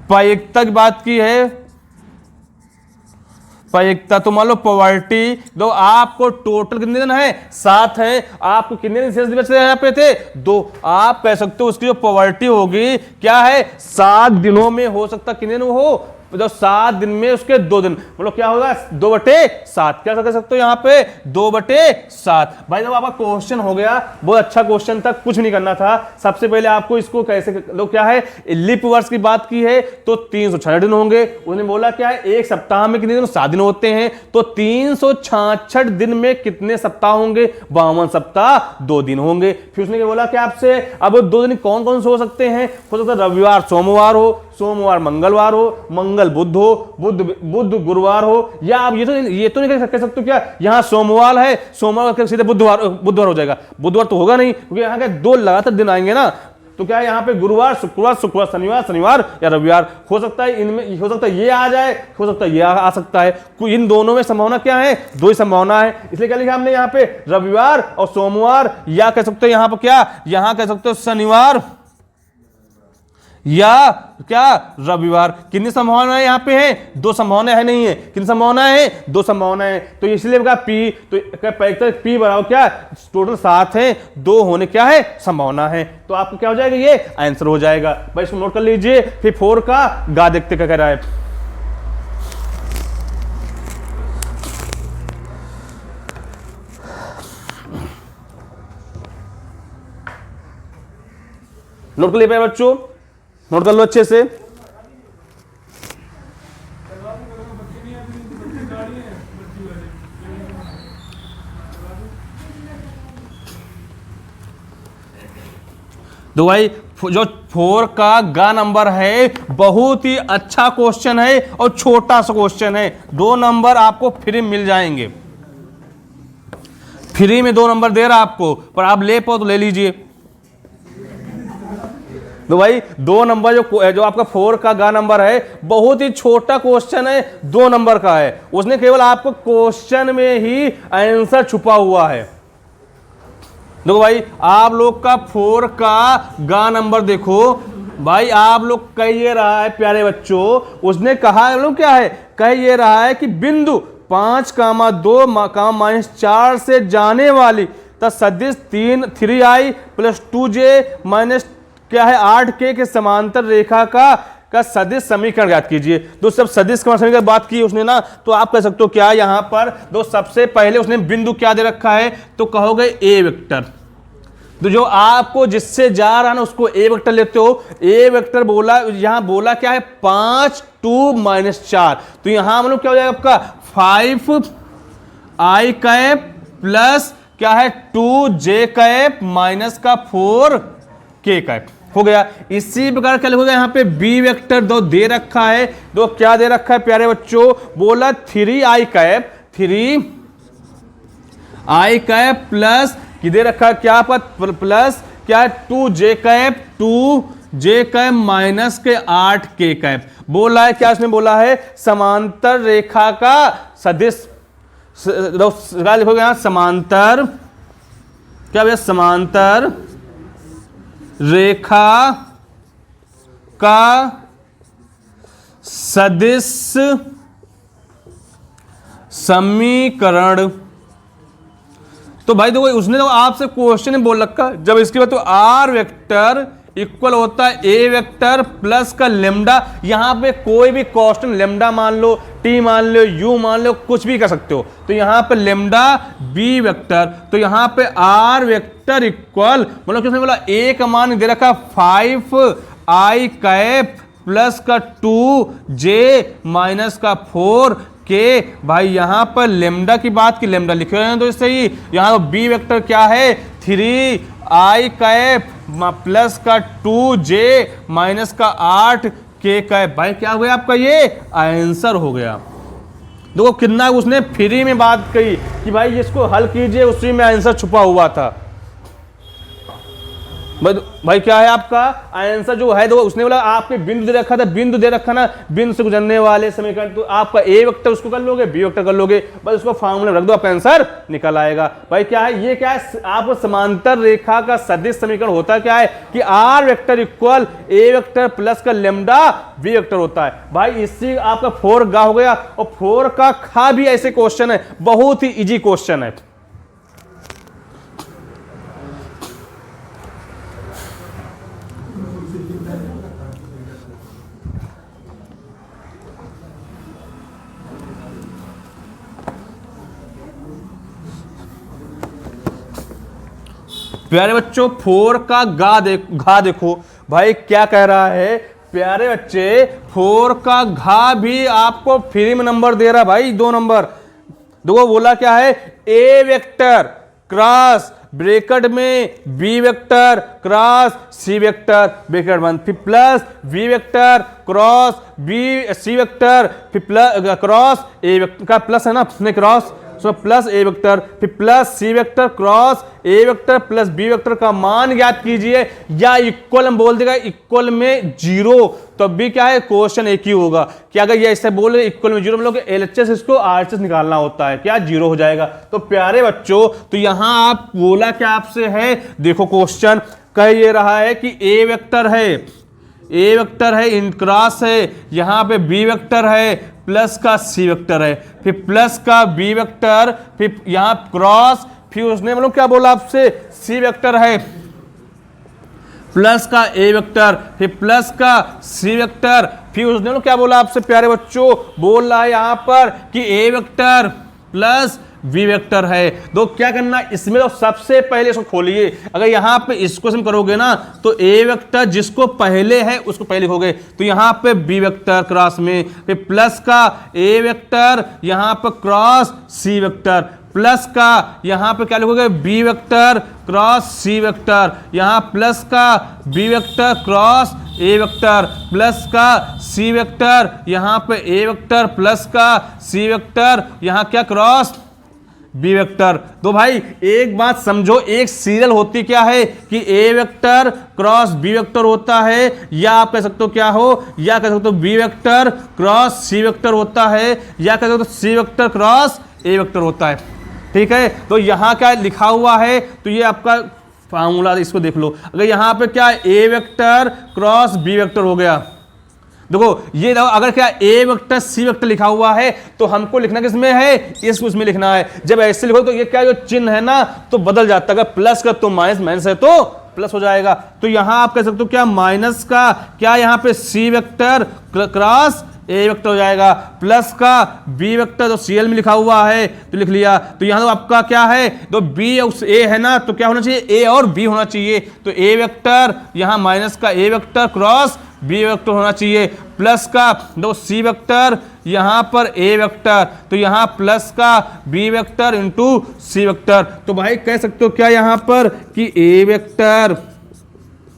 प्रायिकता की बात की है, प्रायिकता। तो मान लो प्रोबेबिलिटी, तो आपको टोटल कितने दिन है 7 है, आपको कितने दिन शेष दिवस यहाँ पे थे 2। आप कह सकते हो उसकी जो प्रोबेबिलिटी होगी क्या है 7 दिनों में हो सकता, कितने दिन हो जो 7 दिन में उसके 2 दिन, मतलब क्या होगा 2/7, क्या कह सकते हो यहाँ पे 2/7। भाई जब आपका क्वेश्चन हो गया, बहुत अच्छा क्वेश्चन था, कुछ नहीं करना था। सबसे पहले आपको इसको कैसे लोग क्या है लीप वर्ष की बात की है तो 366 दिन होंगे। उन्होंने बोला क्या है एक सप्ताह में कितने दिन 7 दिन होते हैं, तो 366 दिन में कितने सप्ताह होंगे 52 सप्ताह 2 दिन होंगे। फिर उसने क्या बोला कि आपसे अब 2 दिन कौन कौन से हो सकते हैं, हो सकता है रविवार सोमवार हो, सोमवार मंगलवार हो, मंगल बुध हो, बुध गुरुवार हो, या आप ये तो नहीं कह सकते क्या यहाँ सोमवार है, सोमवार सीधे बुधवार हो जाएगा, बुधवार तो होगा नहीं क्योंकि यहाँ के 2 लगातार दिन आएंगे ना। तो क्या है यहाँ पे गुरुवार शुक्रवार शनिवार या रविवार हो सकता है, इनमें हो सकता है ये आ जाए, हो सकता है ये आ सकता है। इन दोनों में संभावना क्या है 2 ही संभावना है, इसलिए क्या लिखा हमने यहाँ पे रविवार और सोमवार, या कह सकते हो यहाँ पर क्या यहाँ कह सकते हो शनिवार या क्या रविवार। कितनी संभावना है यहाँ पे है? 2 संभावना है, नहीं है? कितनी संभावना है? 2 संभावना है। तो इसलिए कहा पी, तो पी बराबर क्या, टोटल 7 है, 2 होने क्या है, संभावना है। तो आपको क्या हो जाएगा, ये आंसर हो जाएगा। भाई इसको नोट कर लीजिए। फिर 4 का गा देखते क्या कह रहा है। नोट कर लिए बच्चों, नोट कर लो अच्छे से। तो भाई जो 4 का गा नंबर है बहुत ही अच्छा क्वेश्चन है और छोटा सा क्वेश्चन है। 2 नंबर आपको फ्री मिल जाएंगे, फ्री में 2 नंबर दे रहा आपको, पर आप ले पाओ तो ले लीजिए। तो भाई 2 नंबर जो आपका 4 का गा नंबर है बहुत ही छोटा क्वेश्चन है, 2 नंबर का है। उसने केवल आपको क्वेश्चन में ही आंसर छुपा हुआ है। देखो भाई आप लोग का 4 का गा नंबर देखो भाई, आप लोग कह ये रहा है प्यारे बच्चों, उसने कहा है लोग क्या है, कह ये रहा है कि बिंदु 5,2, -4 से जाने वाली सदिश 3i + 2j माइनस क्या है 8k के समांतर रेखा का सदिश समीकरण ज्ञात कीजिए। तो सब सदिश समीकरण की बात की उसने ना, तो आप कह सकते हो क्या यहां पर दो सबसे पहले उसने बिंदु क्या दे रखा है, तो कहोगे ए वेक्टर। तो जो आपको जिससे जा रहा है ना उसको ए वेक्टर लेते हो। ए वेक्टर बोला, यहां बोला क्या है 5 2 -4, तो यहां हम लोग क्या हो जाएगा आपका 5i कैप प्लस क्या है 2j कैप माइनस का 4k कैप हो गया। इसी प्रकार क्या लिखोगे यहाँ पे बी वेक्टर दो दे रखा है, दो क्या दे रखा है प्यारे बच्चों, बोला 3i cap, 3i cap plus कि दे रखा है क्या पर प्लस क्या 2j cap, 2j cap minus के 8k कैप। बोला है क्या इसने बोला है समांतर रेखा का सदिश, क्या लिखोगे यहाँ समांतर क्या भैया समांतर रेखा का सदिश समीकरण। तो भाई देखो उसने तो आपसे क्वेश्चन बोल रखा, जब इसके बाद तो आर वेक्टर इक्वल होता है ए वेक्टर प्लस का लेमडा, यहां पे कोई भी कांस्टेंट लेमडा मान लो, टी मान लो, यू मान लो, कुछ भी कर सकते हो। तो यहां पे लेमडा बी वेक्टर, तो यहां पे आर वेक्टर इक्वल मतलब किसने बोला ए का मान दे रखा 5i कैप प्लस का 2j माइनस का 4k। भाई यहां पर लेमडा की बात की, लेमडा लिखे हुए हैं तो सही, यहां बी वेक्टर क्या है 3i कैप प्लस का 2j माइनस का 8k कैप। भाई क्या हो गया आपका ये आंसर हो गया। देखो कितना उसने फ्री में बात कही कि भाई इसको हल कीजिए, उसी में आंसर छुपा हुआ था। भाई क्या है आपका आंसर जो है, देखो उसने बोला आपके बिंदु दे रखा था, बिंदु दे रखा ना, बिंदु से गुजरने वाले समीकरण, तो आपका ए वेक्टर उसको कर लोगे, बी वेक्टर कर लोगे, बस उसको फॉर्मूला रख दो, आपका आंसर निकल आएगा। भाई क्या है ये, क्या है आपको समांतर रेखा का सदिश समीकरण होता क्या है कि r vector equal a vector plus का लेमडा बी वेक्टर होता है। भाई इससे आपका 4 गा हो गया, और 4 का खा भी ऐसे क्वेश्चन है, बहुत ही इजी क्वेश्चन है। प्यारे बच्चों 4 का घा देखो भाई क्या कह रहा है प्यारे बच्चे, 4 का घा भी आपको फ्री में नंबर दे रहा है भाई, 2 नंबर। देखो बोला क्या है ए वेक्टर क्रॉस ब्रैकेट में b vector cross c vector bracket बंद, फिर plus b vector cross b c vector, फिर प्लस क्रॉस ए वेक्टर का प्लस है ना cross, so plus a vector, फिर plus c vector cross a vector plus b vector का मान ज्ञात कीजिए, या इक्वल हम बोल देगा इक्वल में 0, तो भी क्या है क्वेश्चन एक ही होगा कि अगर ये ऐसे बोल रहे इक्वल में 0 हम लोग एलएचएस इसको आरएचएस निकालना होता है, क्या 0 हो जाएगा। तो प्यारे बच्चों तो यहां आप बोला क्या आपसे है, देखो क्वेश्चन कह ये रहा है कि ए वेक्टर है, ए वेक्टर है, इन क्रॉस है, यहाँ पे बी वेक्टर है, प्लस का सी वेक्टर है, फिर प्लस का बी वेक्टर, फिर यहाँ क्रॉस, फिर उसने मतलब क्या बोला आपसे, सी वेक्टर है, प्लस का ए वेक्टर, फिर प्लस का सी वेक्टर, फिर उसने क्या बोला आपसे प्यारे बच्चों, बोल रहा है यहां पर कि a vector plus V vector है। तो क्या करना इसमें, तो सबसे पहले इसको खोलिए, अगर यहां पे इसको हम करोगे ना तो ए वेक्टर जिसको पहले है उसको पहले लिखोगे, तो यहां पे बी वेक्टर क्रॉस में, फिर प्लस का ए वेक्टर, यहां पर क्रॉस सी वेक्टर, प्लस का यहां पे क्या लिखोगे, b vector cross c vector, यहां प्लस का b vector cross a vector, plus का सी वेक्टर, यहां पे ए वेक्टर प्लस का सी वेक्टर, यहां क्या क्रॉस बी वेक्टर। तो भाई एक बात समझो, एक सीरियल होती क्या है कि a vector cross b vector होता है, या आप कह सकते हो क्या हो, या कह सकते हो B vector cross c vector होता है, या कह सकते हो सी वेक्टर क्रॉस ए वेक्टर होता है। ठीक है, तो यहाँ क्या लिखा हुआ है, तो ये आपका फार्मूला, इसको देख लो। अगर यहाँ पे क्या ए वेक्टर क्रॉस बी वेक्टर हो गया, देखो ये अगर क्या ए वेक्टर सी वेक्टर लिखा हुआ है तो हमको लिखना किसमें है, इस उसमें लिखना है। जब ऐसे लिखो तो ये क्या जो चिन्ह है ना तो बदल जाता है, अगर प्लस का तो माइनस, माइनस है तो प्लस हो जाएगा। तो यहां आप कह सकते हो क्या माइनस का क्या यहाँ पे सी वेक्टर क्रॉस ए वेक्टर हो जाएगा, प्लस का बी वेक्टर तो सीएल में लिखा हुआ है तो लिख लिया। तो यहां तो आपका क्या है, तो बी उस ए है ना, तो क्या होना चाहिए, ए और बी होना चाहिए। तो ए वेक्टर यहां माइनस का ए वेक्टर क्रॉस बी वेक्टर होना चाहिए, प्लस का दो सी वेक्टर यहां पर ए वेक्टर, तो यहां प्लस का b vector into c vector. तो भाई कह सकते हो क्या यहां पर कि a vector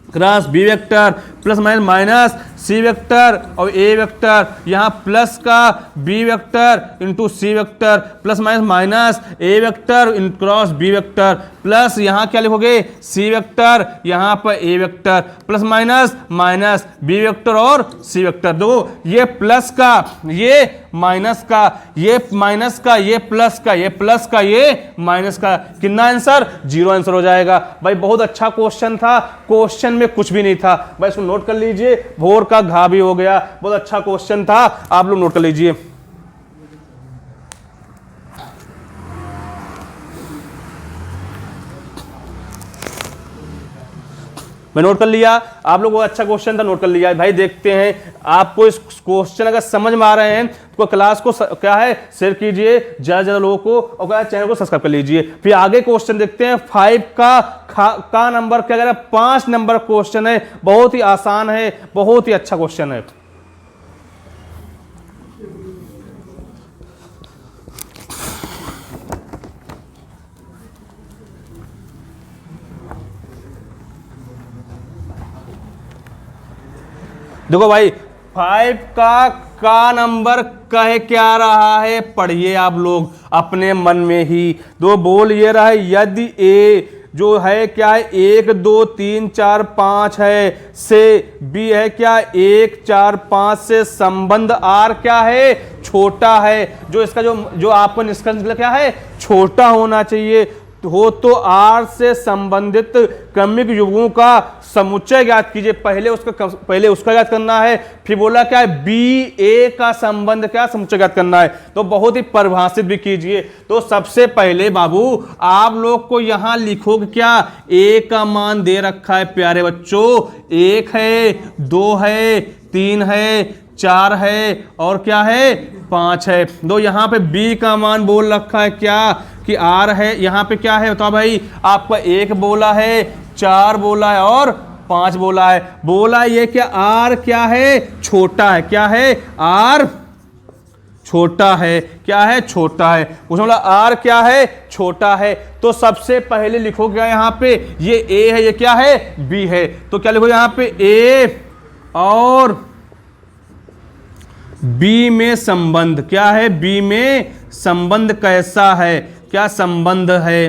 cross b vector plus minus minus c vector और ए वेक्टर, यहाँ प्लस का b vector into c vector plus minus minus a vector in cross b vector, plus यहाँ क्या लिखोगे सी वेक्टर, यहाँ पर a vector plus minus minus b vector और c vector. देखो ये प्लस का, ये माइनस का, ये माइनस का, ये प्लस का, ये प्लस का, ये माइनस का, कितना आंसर, 0 आंसर हो जाएगा। भाई बहुत अच्छा क्वेश्चन था, क्वेश्चन में कुछ भी नहीं था भाई, इसको नोट कर लीजिए, भोर का घा भी हो गया, बहुत अच्छा क्वेश्चन था, आप लोग नोट कर लीजिए। मैं नोट कर लिया, आप लोगों को अच्छा क्वेश्चन था, नोट कर लिया भाई। देखते हैं आपको इस क्वेश्चन अगर समझ में आ रहे हैं तो क्लास को क्या है शेयर कीजिए ज्यादा ज्यादा लोगों को, और चैनल को सब्सक्राइब कर लीजिए। फिर आगे क्वेश्चन देखते हैं 5 का नंबर क्या कह रहा है, 5 नंबर क्वेश्चन है, बहुत ही आसान है, बहुत ही अच्छा क्वेश्चन है। देखो भाई 5 का नंबर कह क्या रहा है, पढ़िए आप लोग अपने मन में ही। तो बोल ये रहा है यदि ए जो है क्या है 1 2 3 4 5 है से बी है क्या 1 4 5 से संबंध आर क्या है छोटा है, जो इसका जो आपको निष्कर्ष निकला क्या है छोटा होना चाहिए हो, तो आर से संबंधित क्रमिक युग्मों का समुच्चय ज्ञात कीजिए। पहले उसका ज्ञात करना है, फिर बोला क्या है बी ए का संबंध क्या समुच्चय ज्ञात करना है, तो बहुत ही परिभाषित भी कीजिए। तो सबसे पहले बाबू आप लोग को यहां लिखोगे क्या, ए का मान दे रखा है प्यारे बच्चों, 1 है 2 है 3 है 4 है और क्या है 5 है। दो यहाँ पे बी का मान बोल रखा है क्या कि आर है, यहाँ पे क्या है बताओ भाई, आपका 1 बोला है 4 बोला है और 5 बोला है। बोला ये क्या आर क्या है छोटा है, क्या है आर छोटा है, क्या है छोटा है, उसने बोला आर क्या है छोटा है। तो सबसे पहले लिखो क्या यहाँ पे, ये ए है ये क्या है बी है, तो क्या लिखो यहाँ पे ए और बी में संबंध क्या है, बी में संबंध कैसा है, क्या संबंध है।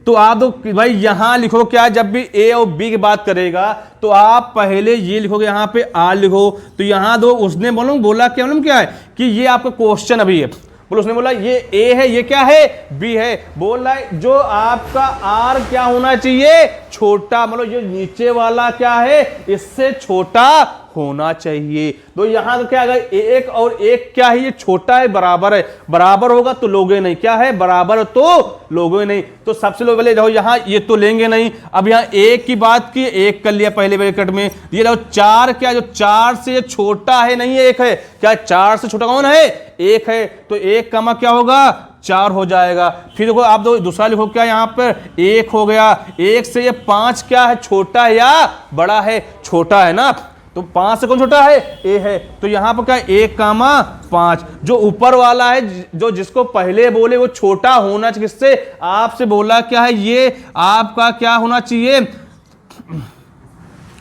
तो आप तो भाई यहां लिखो क्या, जब भी ए और बी की बात करेगा तो आप पहले ये लिखोगे यहाँ पे आर लिखो। तो यहां दो उसने बोला क्या क्या है कि ये आपका क्वेश्चन अभी है, बोलो उसने बोला ये ए है, ये क्या है, बी है। बोल रहा है जो आपका आर क्या होना चाहिए, छोटा, मतलब ये नीचे वाला क्या है, इससे छोटा होना चाहिए। तो यहां तो क्या अगर एक और एक क्या है, ये छोटा है, बराबर है, बराबर होगा तो लोगे नहीं, क्या है बराबर तो लोगे नहीं। तो सबसे लोग पहले देखो यहां ये तो लेंगे नहीं। अब यहां एक की बात की, एक कर लिया पहले ब्रैकेट में। ये देखो चार, क्या जो चार से छोटा है, नहीं एक है, क्या चार से छोटा कौन है, एक है। तो एक कमा क्या होगा, चार हो जाएगा। फिर देखो आप दूसरा लिखो, क्या यहां पर एक हो गया, एक से ये पांच क्या है, छोटा है या बड़ा है, छोटा है ना। तो पांच से कौन छोटा है, ए है। तो यहां पर क्या, एक कामा पांच। जो ऊपर वाला है, जो जिसको पहले बोले वो छोटा होना चाहिए, किससे, आपसे बोला क्या है, ये आपका क्या होना चाहिए,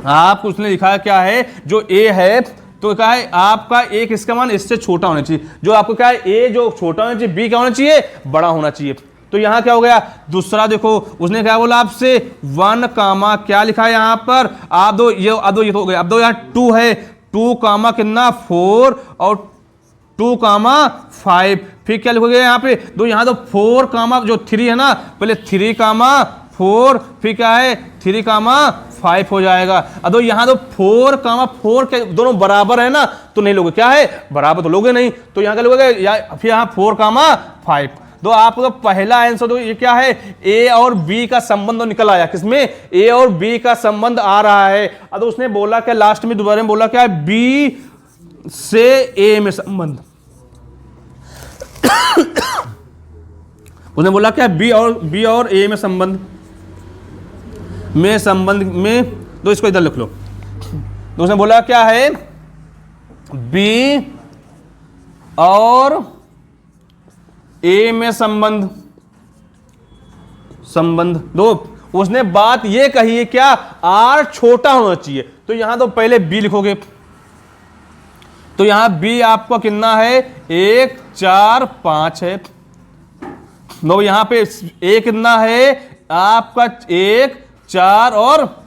आपको उसने लिखा क्या है, जो ए है तो क्या है आपका एक, इसका मान इससे छोटा होना चाहिए। जो आपको क्या है, ए जो छोटा होना चाहिए, बी क्या होना चाहिए, बड़ा होना चाहिए। तो यहां क्या हो गया, दूसरा देखो उसने क्या बोला आपसे, वन कामा क्या लिखा है यहां पर, आप दो ये तो हो गया। अब दो यहां टू है, टू कामा कितना, फोर, और टू कामा फाइव। फिर क्या लिखोगे यहां पे, दो यहां तो फोर कामा जो थ्री है ना, पहले थ्री कामा फोर, फिर क्या है थ्री कामा फाइव हो जाएगा। अब यहां तो फोर कामा फोर के दोनों बराबर है ना, तो नहीं लोगे, क्या है बराबर तो लोगे नहीं। तो यहां क्या लोगे, फिर यहां फोर कामा फाइव। तो आपका पहला आंसर तो ये क्या है, ए और बी का संबंध तो निकल आया, किसमें, ए और बी का संबंध आ रहा है। अब तो उसने बोला क्या लास्ट में, दोबारा में बोला क्या है, बी से ए में संबंध। उसने बोला क्या, बी और ए में संबंध में, तो इसको इधर लिख लो। तो उसने बोला क्या है, बी और ए में संबंध दो। उसने बात ये कही है क्या, आर छोटा होना चाहिए। तो यहां तो पहले बी लिखोगे, तो यहां बी आपका कितना है, एक चार पांच है। नो यहां पे ए कितना है आपका, एक चार और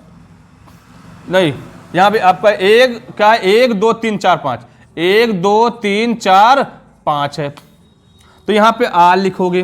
नहीं, यहां पे आपका एक क्या है, एक दो तीन चार पांच, एक दो तीन चार पांच है। तो यहां पे आर लिखोगे।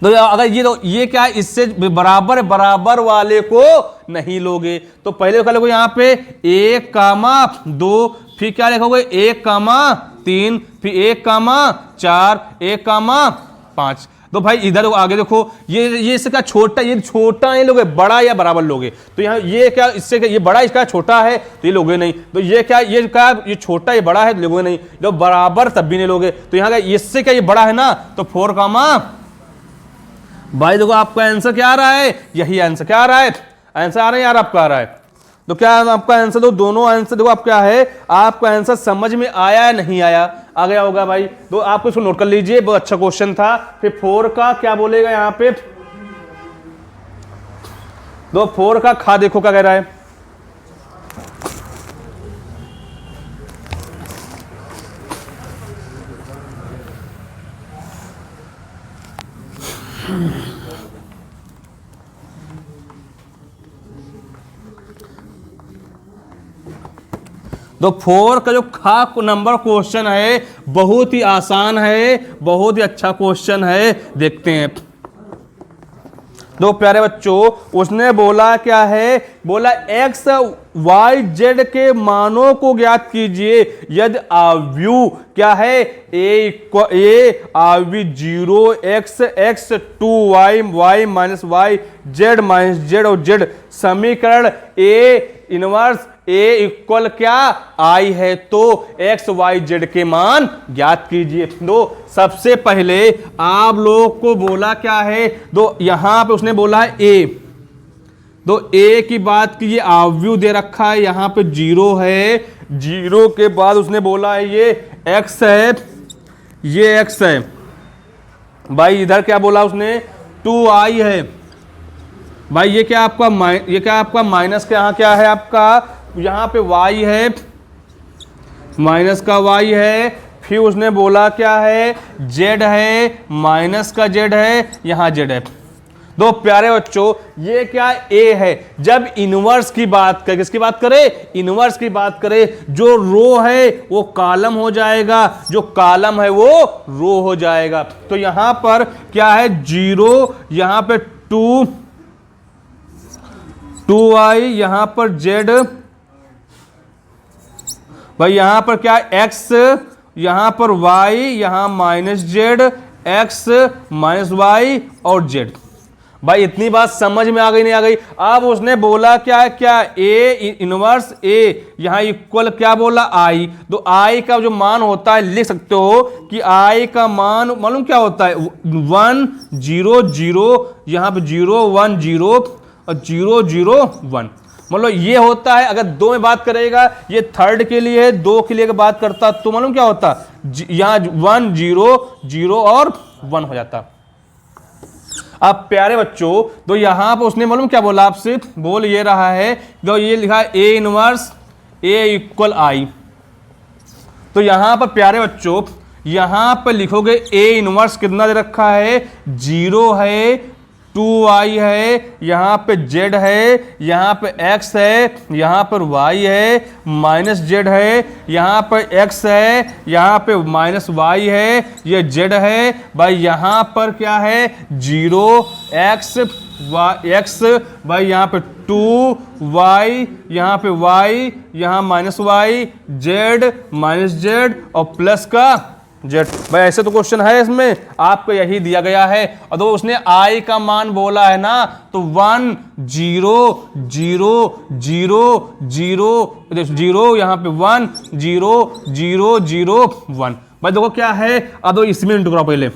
तो अगर ये क्या है, इससे बराबर बराबर वाले को नहीं लोगे, तो पहले क्या लोगे यहां पे, एक कामा दो, फिर क्या लिखोगे, एक कामा तीन, फिर एक कामा चार, एक कामा पांच। तो भाई इधर आगे देखो, ये इससे क्या छोटा, ये छोटा है लोगे, बड़ा या बराबर लोगे। तो यहाँ ये क्या, इससे क्या, ये बड़ा इसका छोटा है तो ये लोगे नहीं। तो ये क्या, ये छोटा ये बड़ा है तो लोगे नहीं। जो बराबर तब भी नहीं लोगे। तो यहाँ का इससे क्या, ये बड़ा है ना, तो फोर कामा, भाई देखो आपका आंसर क्या आ रहा है, यही आंसर क्या आ रहा है, आंसर आ रहा है यार, आपका आ रहा है। तो क्या आपका आंसर, तो दोनों आंसर देखो आप क्या है, आपका आंसर समझ में आया या नहीं आया, आ गया होगा भाई। तो आपको इसको नोट कर लीजिए, बहुत अच्छा क्वेश्चन था। फिर फोर का क्या बोलेगा यहां पे, दो फोर का खा देखो क्या कह रहा है, तो फोर का जो खा नंबर क्वेश्चन है बहुत ही आसान है, बहुत ही अच्छा क्वेश्चन है, देखते हैं। दो प्यारे बच्चों, उसने बोला क्या है, बोला एक्स वाई जेड के मानों को ज्ञात कीजिए यदि आव्यूह क्या है, ए आव्यूह zero x two y minus y z और जेड समीकरण ए इनवर्स ए इक्वल क्या आई है, तो एक्स वाई जेड के मान ज्ञात कीजिए। तो सबसे पहले आप लोग को बोला क्या है, तो यहां पे उसने बोला है ए, तो ए की बात की, ये आव्यूह दे रखा है, यहां पे जीरो है, जीरो के बाद उसने बोला है ये एक्स है, ये एक्स है भाई। इधर क्या बोला उसने, 2i है भाई। ये क्या आपका माइनस का, यहाँ क्या है आपका, यहाँ पे y है, माइनस का y है। फिर उसने बोला क्या है, z है, माइनस का z है, यहाँ z है। दो प्यारे बच्चों, ये क्या ए है। जब इनवर्स की बात करें, किसकी बात करें, इनवर्स की बात करें, जो रो है वो कॉलम हो जाएगा, जो कॉलम है वो रो हो जाएगा। तो यहां पर क्या है, 0, यहां पे 2y, यहां पर z, भाई यहां पर क्या x, यहां पर y, यहां -z, x -y और z। भाई इतनी बात समझ में आ गई नहीं आ गई। अब उसने बोला क्या है, क्या a इनवर्स a, यहां इक्वल क्या बोला i। तो i का जो मान होता है लिख सकते हो कि i का मान मालूम क्या होता है, 1 0 0, यहां पे 0 1 0 और 0 0 1। मतलब ये होता है, अगर 2 में बात करेगा, ये थर्ड के लिए है, 2 के लिए बात करता तो मालूम क्या होता, यहां 1 0 0 और 1 हो जाता। अब प्यारे बच्चों, तो यहां पर उसने मालूम क्या बोला आपसे, बोल ये रहा है, जो ये लिखा है a inverse a equal i। तो यहां पर प्यारे बच्चों, यहां पर लिखोगे a इनवर्स कितना दे रखा है, 0 है, 2y है, यहां पे z है, यहां पे x है, यहां पर y है, -z है, यहां पर x है, यहां पे -y है, ये z है। भाई यहां पर क्या है, 0 x x, भाई यहां पे 2y, यहां पे y, यहां -y, z -z और प्लस का जेड। भाई ऐसे तो क्वेश्चन है इसमें, आपको यही दिया गया है। और तो उसने आई का मान बोला है ना, तो 1 0 0 0 0 0, यहां पे 1 0 0 0 1। भाई देखो क्या है, अब इसमें इंटू कराओ पहले,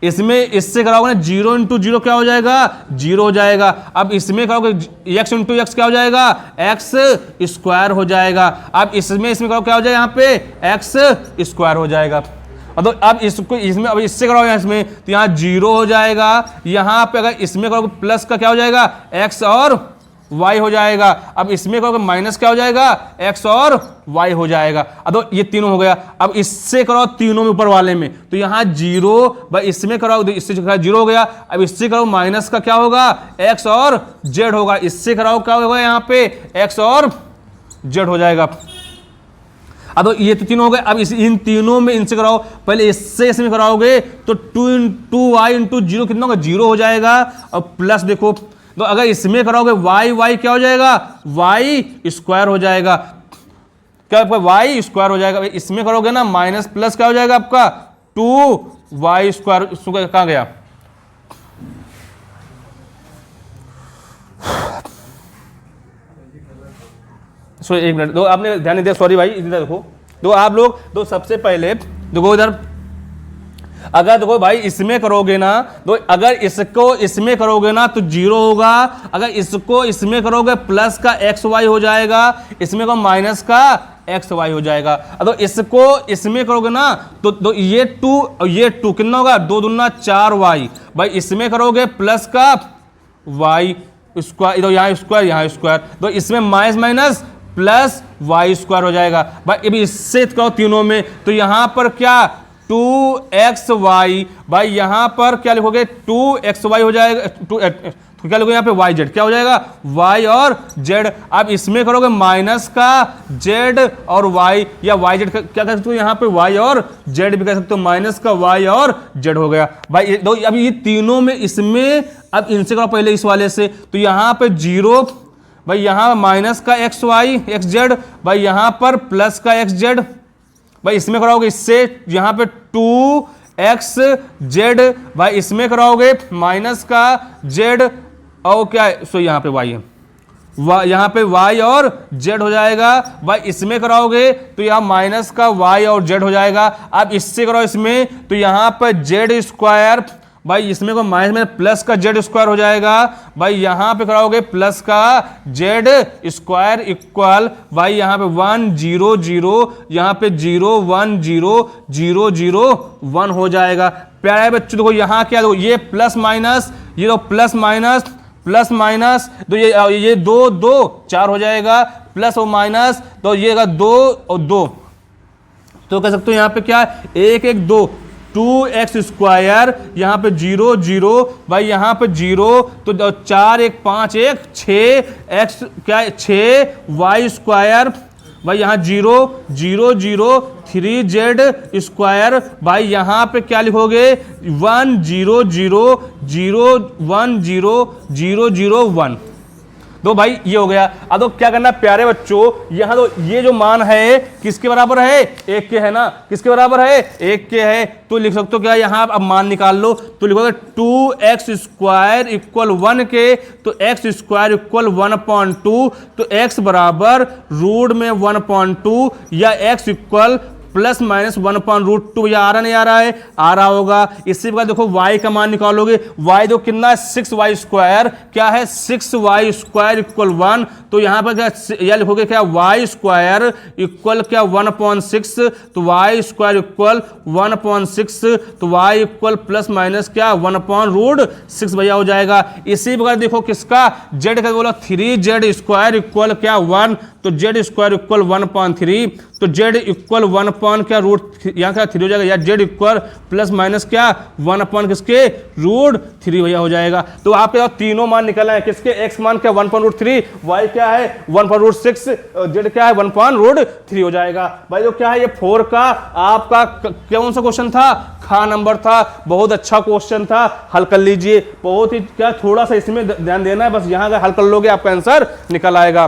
इसमें इससे कराओगे ना, 0 इंटू 0 क्या हो जाएगा, 0 हो जाएगा। अब इसमें कराओगे x इंटू एक्स क्या हो जाएगा, x स्क्वायर हो जाएगा। अब इसमें कराओ क्या हो जाएगा, यहाँ पे x स्क्वायर हो जाएगा। तो अब इसको इसमें, अब इससे करोगे इसमें, तो यहाँ 0 हो जाएगा। यहाँ पे अगर इसमें करोगे प्लस का क्या हो जाएगा, x और y हो जाएगा। अब इसमें करोगे माइनस क्या हो जाएगा, x और y हो जाएगा। अब तो ये तीनों हो गया। अब इससे करो तीनों में ऊपर वाले में, तो यहाँ 0, भाई इसमें करो, इससे 0 हो गया। अब इससे करो माइनस का क्या होगा, x और z होगा। इससे कराओ क्या होगा, यहाँ पे x और z हो जाएगा। अब तो ये तो तीनों हो गए। अब इन तीनों में इनसे कराओ, पहले इससे इसमें कराओगे तो 2y इंटू 0 कितना होगा, 0 हो जाएगा। और प्लस देखो, तो अगर इसमें कराओगे y क्या हो जाएगा, y स्क्वायर हो जाएगा। क्या आपका y स्क्वायर हो जाएगा। इसमें करोगे ना माइनस प्लस क्या हो जाएगा आपका, 2y स्क्वायर। कहाँ गया, एक मिनट दो, आपने ध्यान नहीं दिया, सॉरी भाई। इधर देखो, दो आप लोग, दो सबसे पहले देखो इधर, अगर देखो भाई इसमें करोगे ना, तो अगर इसको इसमें करोगे ना तो 0 होगा। अगर इसको इसमें करोगे प्लस का xy हो जाएगा, इसमें को माइनस का xy हो जाएगा। तो इसको इसमें करोगे ना तो ये 2 और ये 2 कितना होगा, 2 दूना 4y। भाई इसमें करोगे प्लस का y स्क्वायर, इधर यहाँ स्क्वायर यहाँ स्क्वायर, तो इसमें minus minus plus y square हो जाएगा। भाई अभी इससे करो तीनों में, तो यहाँ पर क्या 2xy, भाई यहाँ पर क्या लिखोगे 2xy हो जाएगा, तो क्या लिखोगे यहाँ पे yz क्या हो जाएगा, y और z। अब इसमें करोगे माइनस का z और y, या yz क्या कर सकते हो यहाँ पे y और z भी कह सकते हो, माइनस का y और z हो गया। भाई अब ये तीनों में, इसमें अब इनसे करो पहले इस वाले से, तो यहाँ पे 0, भाई यहाँ माइनस का xy xz, भाई यहाँ पर प्लस का xz। भाई इसमें कराओगे इससे, यहाँ पे 2xz, भाई इसमें कराओगे माइनस का z और क्या, सो यहाँ पे y है, यहाँ पे y और z हो जाएगा। भाई इसमें कराओगे तो यहाँ माइनस का y और z हो जाएगा। अब इससे कराओ इसमें, तो यहाँ पर z स्क्वायर, भाई इसमें को माइनस में प्लस का z स्क्वायर हो जाएगा। भाई यहाँ पे कराओगे प्लस का z स्क्वायर इक्वल, भाई यहाँ पे 1 0 0, यहाँ पे 0 1 0 0 0 1 हो जाएगा। प्यारे बच्चों देखो यहाँ क्या, देखो ये प्लस माइनस, ये तो प्लस माइनस प्लस माइनस, तो ये 2 2 4 हो जाएगा, प्लस और माइनस, तो ये 2 और 2, तो कह सकते हो यहाँ पे क्या 1 1 2, 2x², यहाँ पे 0 0 भाई, यहाँ पे 0 तो 4 1 5 1 6x क्या 6y² भाई, यहाँ 0 0 0 3z² भाई, यहाँ पे क्या लिखोगे 1 0 0 0 1 0 0 0 1। तो भाई ये हो गया। अब तो क्या करना प्यारे बच्चों, यहाँ तो ये जो मान है किसके बराबर है, 1 के है ना, किसके बराबर है 1 के है, तो लिख सकते हो क्या यहाँ अब मान निकाल लो, तो लिखोगे 2x² = 1 के, तो x² = 1/2, तो x बराबर रूट में 1/2 या x इक्वल +-1/√2। या आ रहा नहीं आ रहा है, आ रहा होगा। इसी प्रकार देखो y का मान निकालोगे, y देखो कितना है 6y², क्या है 6y² = 1, तो यहाँ पर क्या या लिखोगे क्या y² इक्वल क्या 1/6, तो y² इक्वल 1/6, तो y इक्वल +- क्या 1/√6 भैया हो जाएगा। इसी प्रकार देखो किसका z का बोला 3z² इक्वल क्या 1, तो z² इक्वल 1/3, तो z इक्वल 1 क्या रूट यहाँ क्या 3 हो जाएगा, या z इक्वल + क्या 1 किसके √3 भैया हो जाएगा। तो आपके पास तीनों मान निकल आए, किसके x मान क्या 1/√3, y क्या है 1/√6, z क्या है 1/√3 हो जाएगा। भाई तो क्या है ये 4 का आपका कौन सा क्वेश्चन था, खा नंबर था, बहुत अच्छा क्वेश्चन था, हल कर लीजिए। बहुत ही क्या थोड़ा सा इसमें ध्यान देना है, बस यहाँ का हल कर लोगे आपका आंसर निकल आएगा।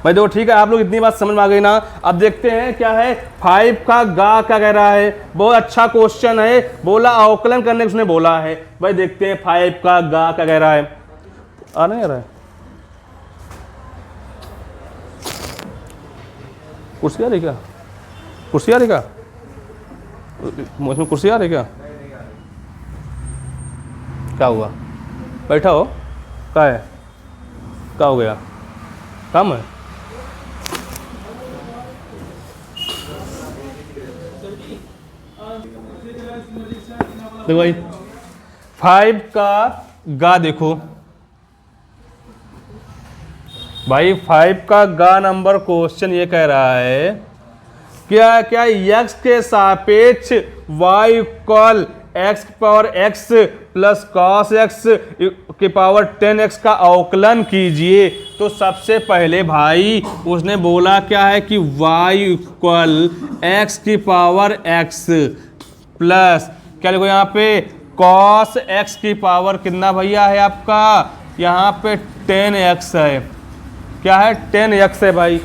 भाई देखो ठीक है, आप लोग इतनी बात समझ में आ गई ना। अब देखते हैं क्या है 5 का गा क्या कह रहा है, बहुत अच्छा क्वेश्चन है, बोला अवकलन करने को उसने बोला है। भाई देखते हैं 5 का गा क्या कह रहा है, आ नहीं आ रहा है, कुर्सी आ रही क्या, कुर्सी आ रही क्या, इसमें कुर्सी आ रही क्या, क्या हुआ, बैठा हो, क्या है, क्या हो गया, काम है। देखो भाई 5 का गा देखो भाई, 5 का गा नंबर क्वेश्चन ये कह रहा है क्या क्या x के सापेक्ष y equal x plus cos x के पावर 10x का अवकलन कीजिए। तो सबसे पहले भाई उसने बोला क्या है कि y इक्वल x की पावर x प्लस क्या लिखो यहाँ पे cos x की पावर कितना भैया है आपका, यहाँ पे 10x है, क्या है 10x है भाई।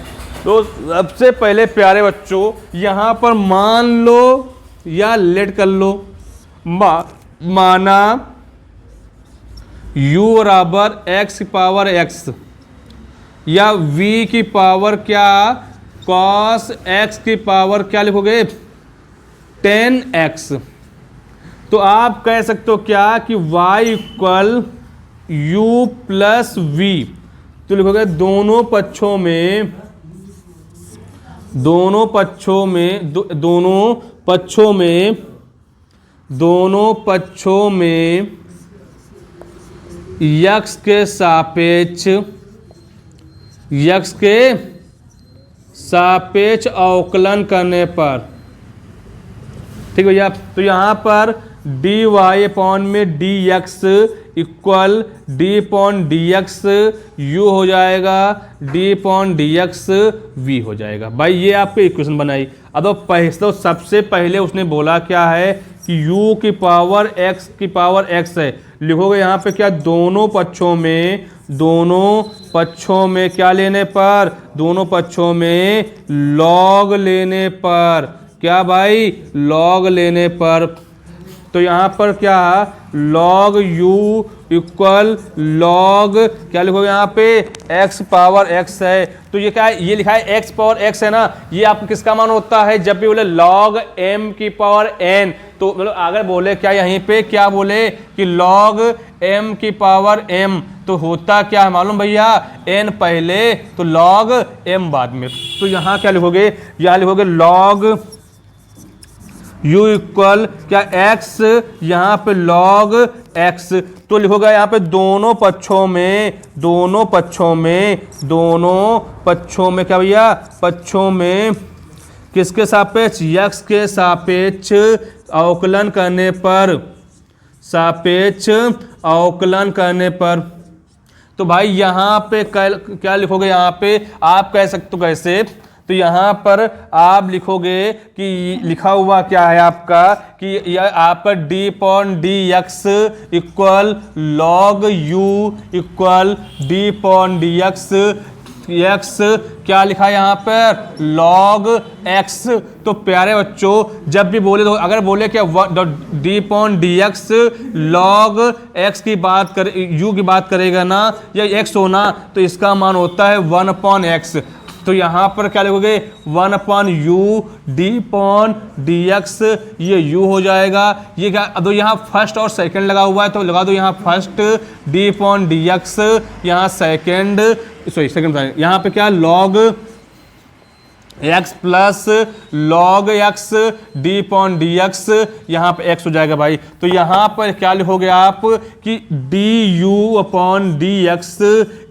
तो सबसे पहले प्यारे बच्चों यहाँ पर मान लो या लेट कर लो, माना u बराबर x की पावर x या v की पावर क्या cos x की पावर क्या लिखोगे 10x। तो आप कह सकते हो क्या कि y equal u plus v, तो लिखोगे दोनों पक्षों में x के सापेक्ष अवकलन करने पर, ठीक भैया। तो यहाँ पर dy अपॉन में dx इक्वल d/dx u हो जाएगा, d/dx v हो जाएगा। भाई ये आपके इक्वेशन बनाई। अब तो सबसे पहले उसने बोला क्या है कि u की पावर x है, लिखोगे यहाँ पे क्या दोनों पक्षों में क्या लेने पर, दोनों पक्षों में log लेने पर, क्या भाई log लेने पर। तो यहाँ पर क्या log u इक्वल log क्या लिखोगे यहाँ पे x पावर x है। तो ये क्या है, ये लिखा है x पावर x है ना, ये आपको किसका मान होता है जब भी बोले log m की पावर n। तो मतलब अगर बोले क्या यहीं पे क्या बोले कि log m की पावर m, तो होता क्या है मालूम भैया, n पहले तो log m बाद में। तो यहाँ क्या लिखोगे, यहाँ लिखोगे log u इक्वल क्या x, यहाँ पे log एक्स। तो लिखोगे यहाँ पे दोनों पक्षों में क्या भैया, पक्षों में किसके सापेक्ष, यक्स के सापेक्ष अवकलन करने पर, तो भाई यहाँ पे क्या लिखोगे, यहाँ पे आप कह सकते हो कैसे, तो यहाँ पर आप लिखोगे कि लिखा हुआ क्या है आपका कि यह आपका d upon d x equal log u equal d upon d x, x क्या लिखा है यहाँ पर, लॉग एक्स। तो प्यारे बच्चों जब भी बोले तो अगर बोले क्या d upon d x log x की बात कर, यू की बात करेगा ना या एक्स होना, तो इसका मान होता है 1/x। तो यहाँ पर क्या लिखोगे 1/u d upon d x, ये u हो जाएगा। ये क्या, अब यहाँ फर्स्ट और सेकंड लगा हुआ है तो लगा दो यहाँ first d upon d x, यहाँ सेकंड यहाँ पे क्या log x plus log x d upon d x, यहाँ पे x हो जाएगा भाई। तो यहाँ पर क्या लिखोगे आप कि D u upon d x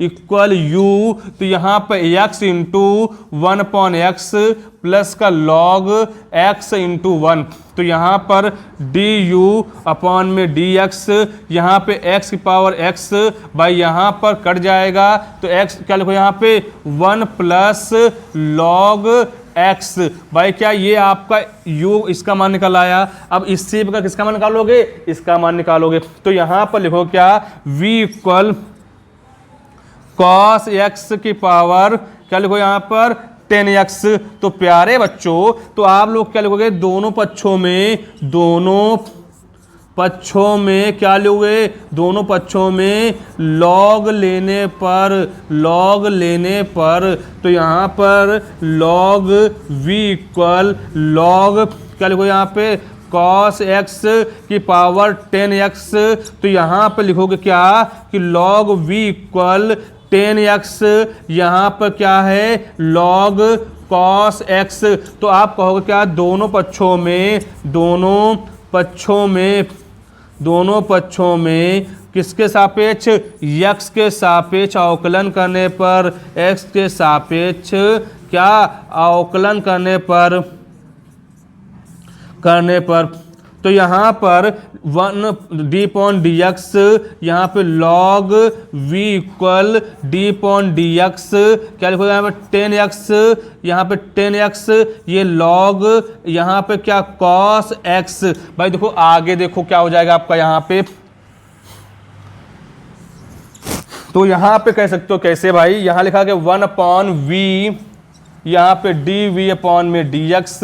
equal you, तो यहाँ पर x इंटू 1/x प्लस का लॉग x इंटू 1, तो यहाँ पर डी यू अपॉन में डी एक्स, यहाँ पे x की पावर x भाई यहाँ पर कट जाएगा, तो x क्या लिखो यहाँ पे 1 प्लस लॉग x भाई, क्या ये आपका u इसका मान निकल आया। अब इससे का किसका मान निकालोगे, इसका मान निकालोगे, तो यहाँ पर लिखो क्या v इक्वल कॉस x की पावर क्या लिखो यहाँ पर 10x। तो प्यारे बच्चों तो आप लोग क्या लिखोगे, दोनों पक्षों में क्या लोगे, दोनों पक्षों में लॉग लेने पर, तो यहाँ पर लॉग v इक्वल लॉग क्या लिखो यहाँ पे cos x की पावर 10x, तो यहाँ पर लिखोगे क्या कि लॉग v इक्वल 10x, यहाँ पर क्या है लॉग cos x। तो आप कहोगे क्या दोनों पक्षों में किसके सापेक्ष, x के सापेक्ष अवकलन करने पर, x के सापेक्ष क्या अवकलन करने पर, तो यहाँ पर 1 डी पॉन डी एक्स, यहाँ पे log v equal d upon d x क्या लिखो यहाँ पे 10x, यहाँ पे 10x, ये लॉग यहाँ पे क्या cos x। भाई देखो आगे देखो क्या हो जाएगा आपका यहाँ पे, तो यहाँ पे कह सकते हो कैसे भाई, यहाँ लिखा कि 1/v, यहाँ पे dv अपॉन में dx।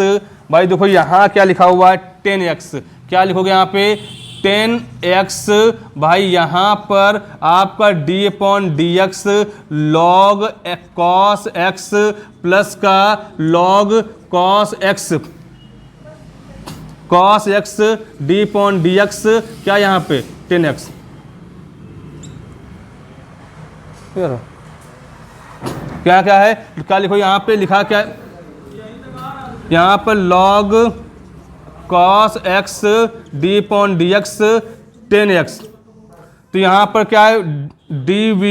भाई देखो यहाँ क्या लिखा हुआ है 10x, क्या लिखोगे यहाँ पे 10x, भाई यहाँ पर आपका d upon dx log cos x plus का log cos x d upon dx क्या यहाँ पे 10x, क्या क्या है, क्या लिखो यहाँ पे लिखा क्या, यहाँ पर log cos x d upon dx 10x, तो यहाँ पर क्या है dv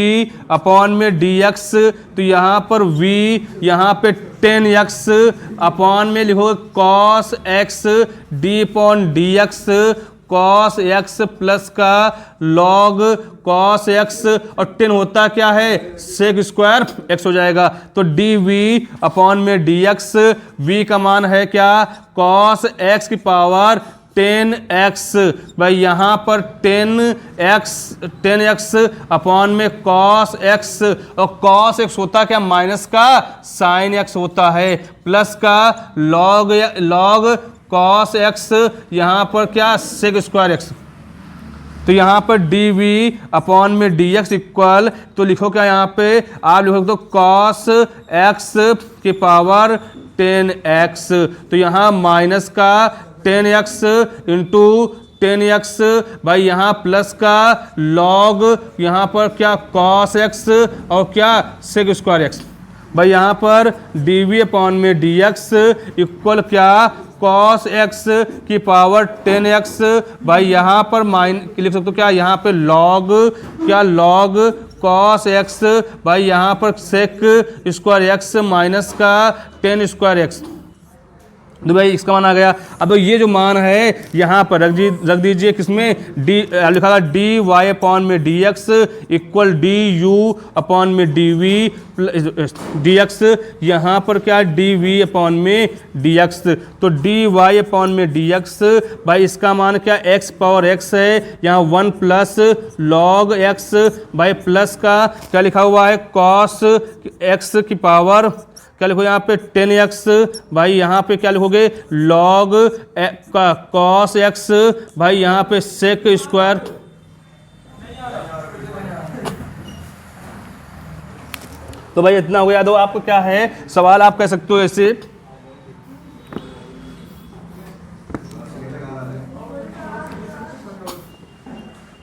अपॉन में dx, तो यहाँ पर v यहाँ पे 10x अपॉन में लिखोगे cos x d upon dx cos x plus का log cos x, और 10 होता क्या है sec स्क्वायर x हो जाएगा, तो dv अपॉन में dx, v का मान है क्या cos x की पावर 10x, भाई यहाँ पर 10x अपॉन में cos x, और cos x होता क्या माइनस का sin x होता है, प्लस का log cos x यहाँ पर क्या sec स्क्वायर x, तो यहाँ पर dv अपॉन में dx इक्वल, तो लिखो क्या यहाँ पे आप लिखो तो cos x की पावर 10x, तो यहाँ माइनस का 10x इंटू 10x, भाई यहाँ प्लस का log यहाँ पर क्या cos x और क्या sec स्क्वायर x, भाई यहाँ पर dv अपॉन में dx इक्वल क्या cos x की पावर 10x, भाई यहाँ पर लिख सकते हो क्या, यहाँ पे log cos x, भाई यहाँ पर sec स्क्वायर x माइनस का 10 स्क्वायर x। तो भाई इसका मान आ गया। अब ये जो मान है यहाँ पर रख दीजिए किसमें, डी लिखा था डी वाई अपॉन में d x equal D u upon में डी वी डी एक्स, यहाँ पर क्या डी वी अपॉन में डी एक्स। तो डी वाई अपॉन में डी एक्स, भाई इसका मान क्या एक्स पावर एक्स है, यहाँ 1 प्लस लॉग एक्स, भाई प्लस का क्या लिखा हुआ है कॉस एक्स की पावर क्या लिखो यहाँ पे 10x, भाई यहाँ पे क्या लिखोगे log का cos x, भाई यहाँ पे sec स्क्वायर, तो भाई इतना हो गया। दो आपको क्या है सवाल आप कह सकते हो ऐसे,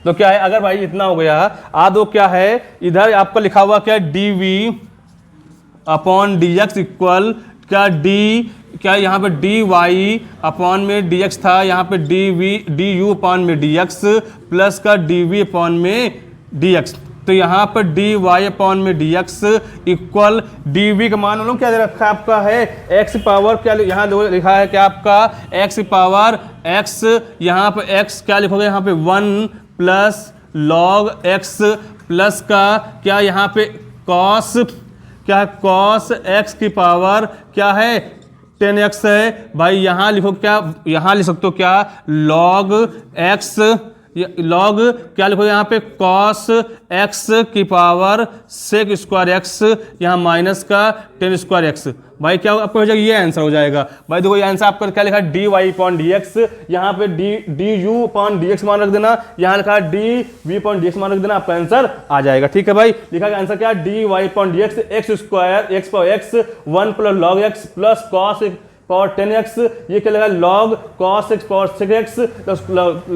तो क्या है अगर भाई इतना हो गया दो क्या है इधर आपका लिखा हुआ क्या d v upon d x equal क्या डी क्या यहाँ पे डी वाई अपॉन में डी एक्स था, यहाँ पे डी यू अपॉन में डी एक्स प्लस का डी वी अपॉन में डी एक्स। तो यहाँ पर डी वाई अपॉन में d x equal d v का मान लो क्या दे रखा है आपका है एक्स पावर क्या यहाँ लिखा है क्या आपका एक्स पावर एक्स, यहाँ पर एक्स क्या लिखोगे यहाँ पे 1 प्लस लॉग एक्स प्लस का क्या यहाँ पे कॉस क्या है कॉस एक्स की पावर क्या है 10x है, भाई यहाँ लिखो क्या यहाँ लिख सकते हो क्या लॉग एक्स लॉग क्या लिखो यहाँ पे कॉस एक्स की पावर सेक स्क्वायर एक्स, यहाँ माइनस का 10 स्क्वायर एक्स। भाई क्या आपको हो जाएगा ये आंसर हो जाएगा। भाई देखो ये आंसर आपका क्या लिखा है d y upon d x, यहाँ पे d u upon d x मान रख देना, यहाँ लिखा है d v upon d x मान रख देना, आपका आंसर आ जाएगा। ठीक है भाई, लिखा गया आंसर क्या d y upon d x x square x power x 1 plus log x plus cos power 10x, ये क्या लिखा है log cos x power sec x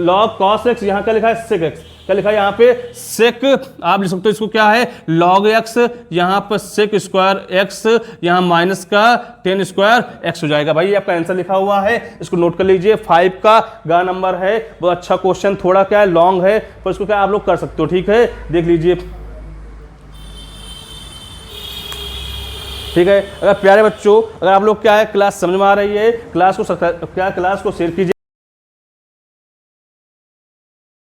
log cos x, यहाँ क्या लिखा है sec x, क्या लिखा है यहाँ पे sec, आप लिख सकते हो इसको क्या है log x, यहाँ पर sec स्क्वायर x, यहाँ माइनस का 10 स्क्वायर x हो जाएगा। भाई ये आपका आंसर लिखा हुआ है, इसको नोट कर लीजिए। 5 का गा नंबर है, बहुत अच्छा क्वेश्चन, थोड़ा क्या है लॉन्ग है पर इसको क्या आप लोग कर सकते हो। ठीक है, देख लीजिए। ठीक है, अगर प्यारे बच्चों अगर आप लोग क्या है क्लास समझ में आ रही है, क्लास को शेयर कीजिए।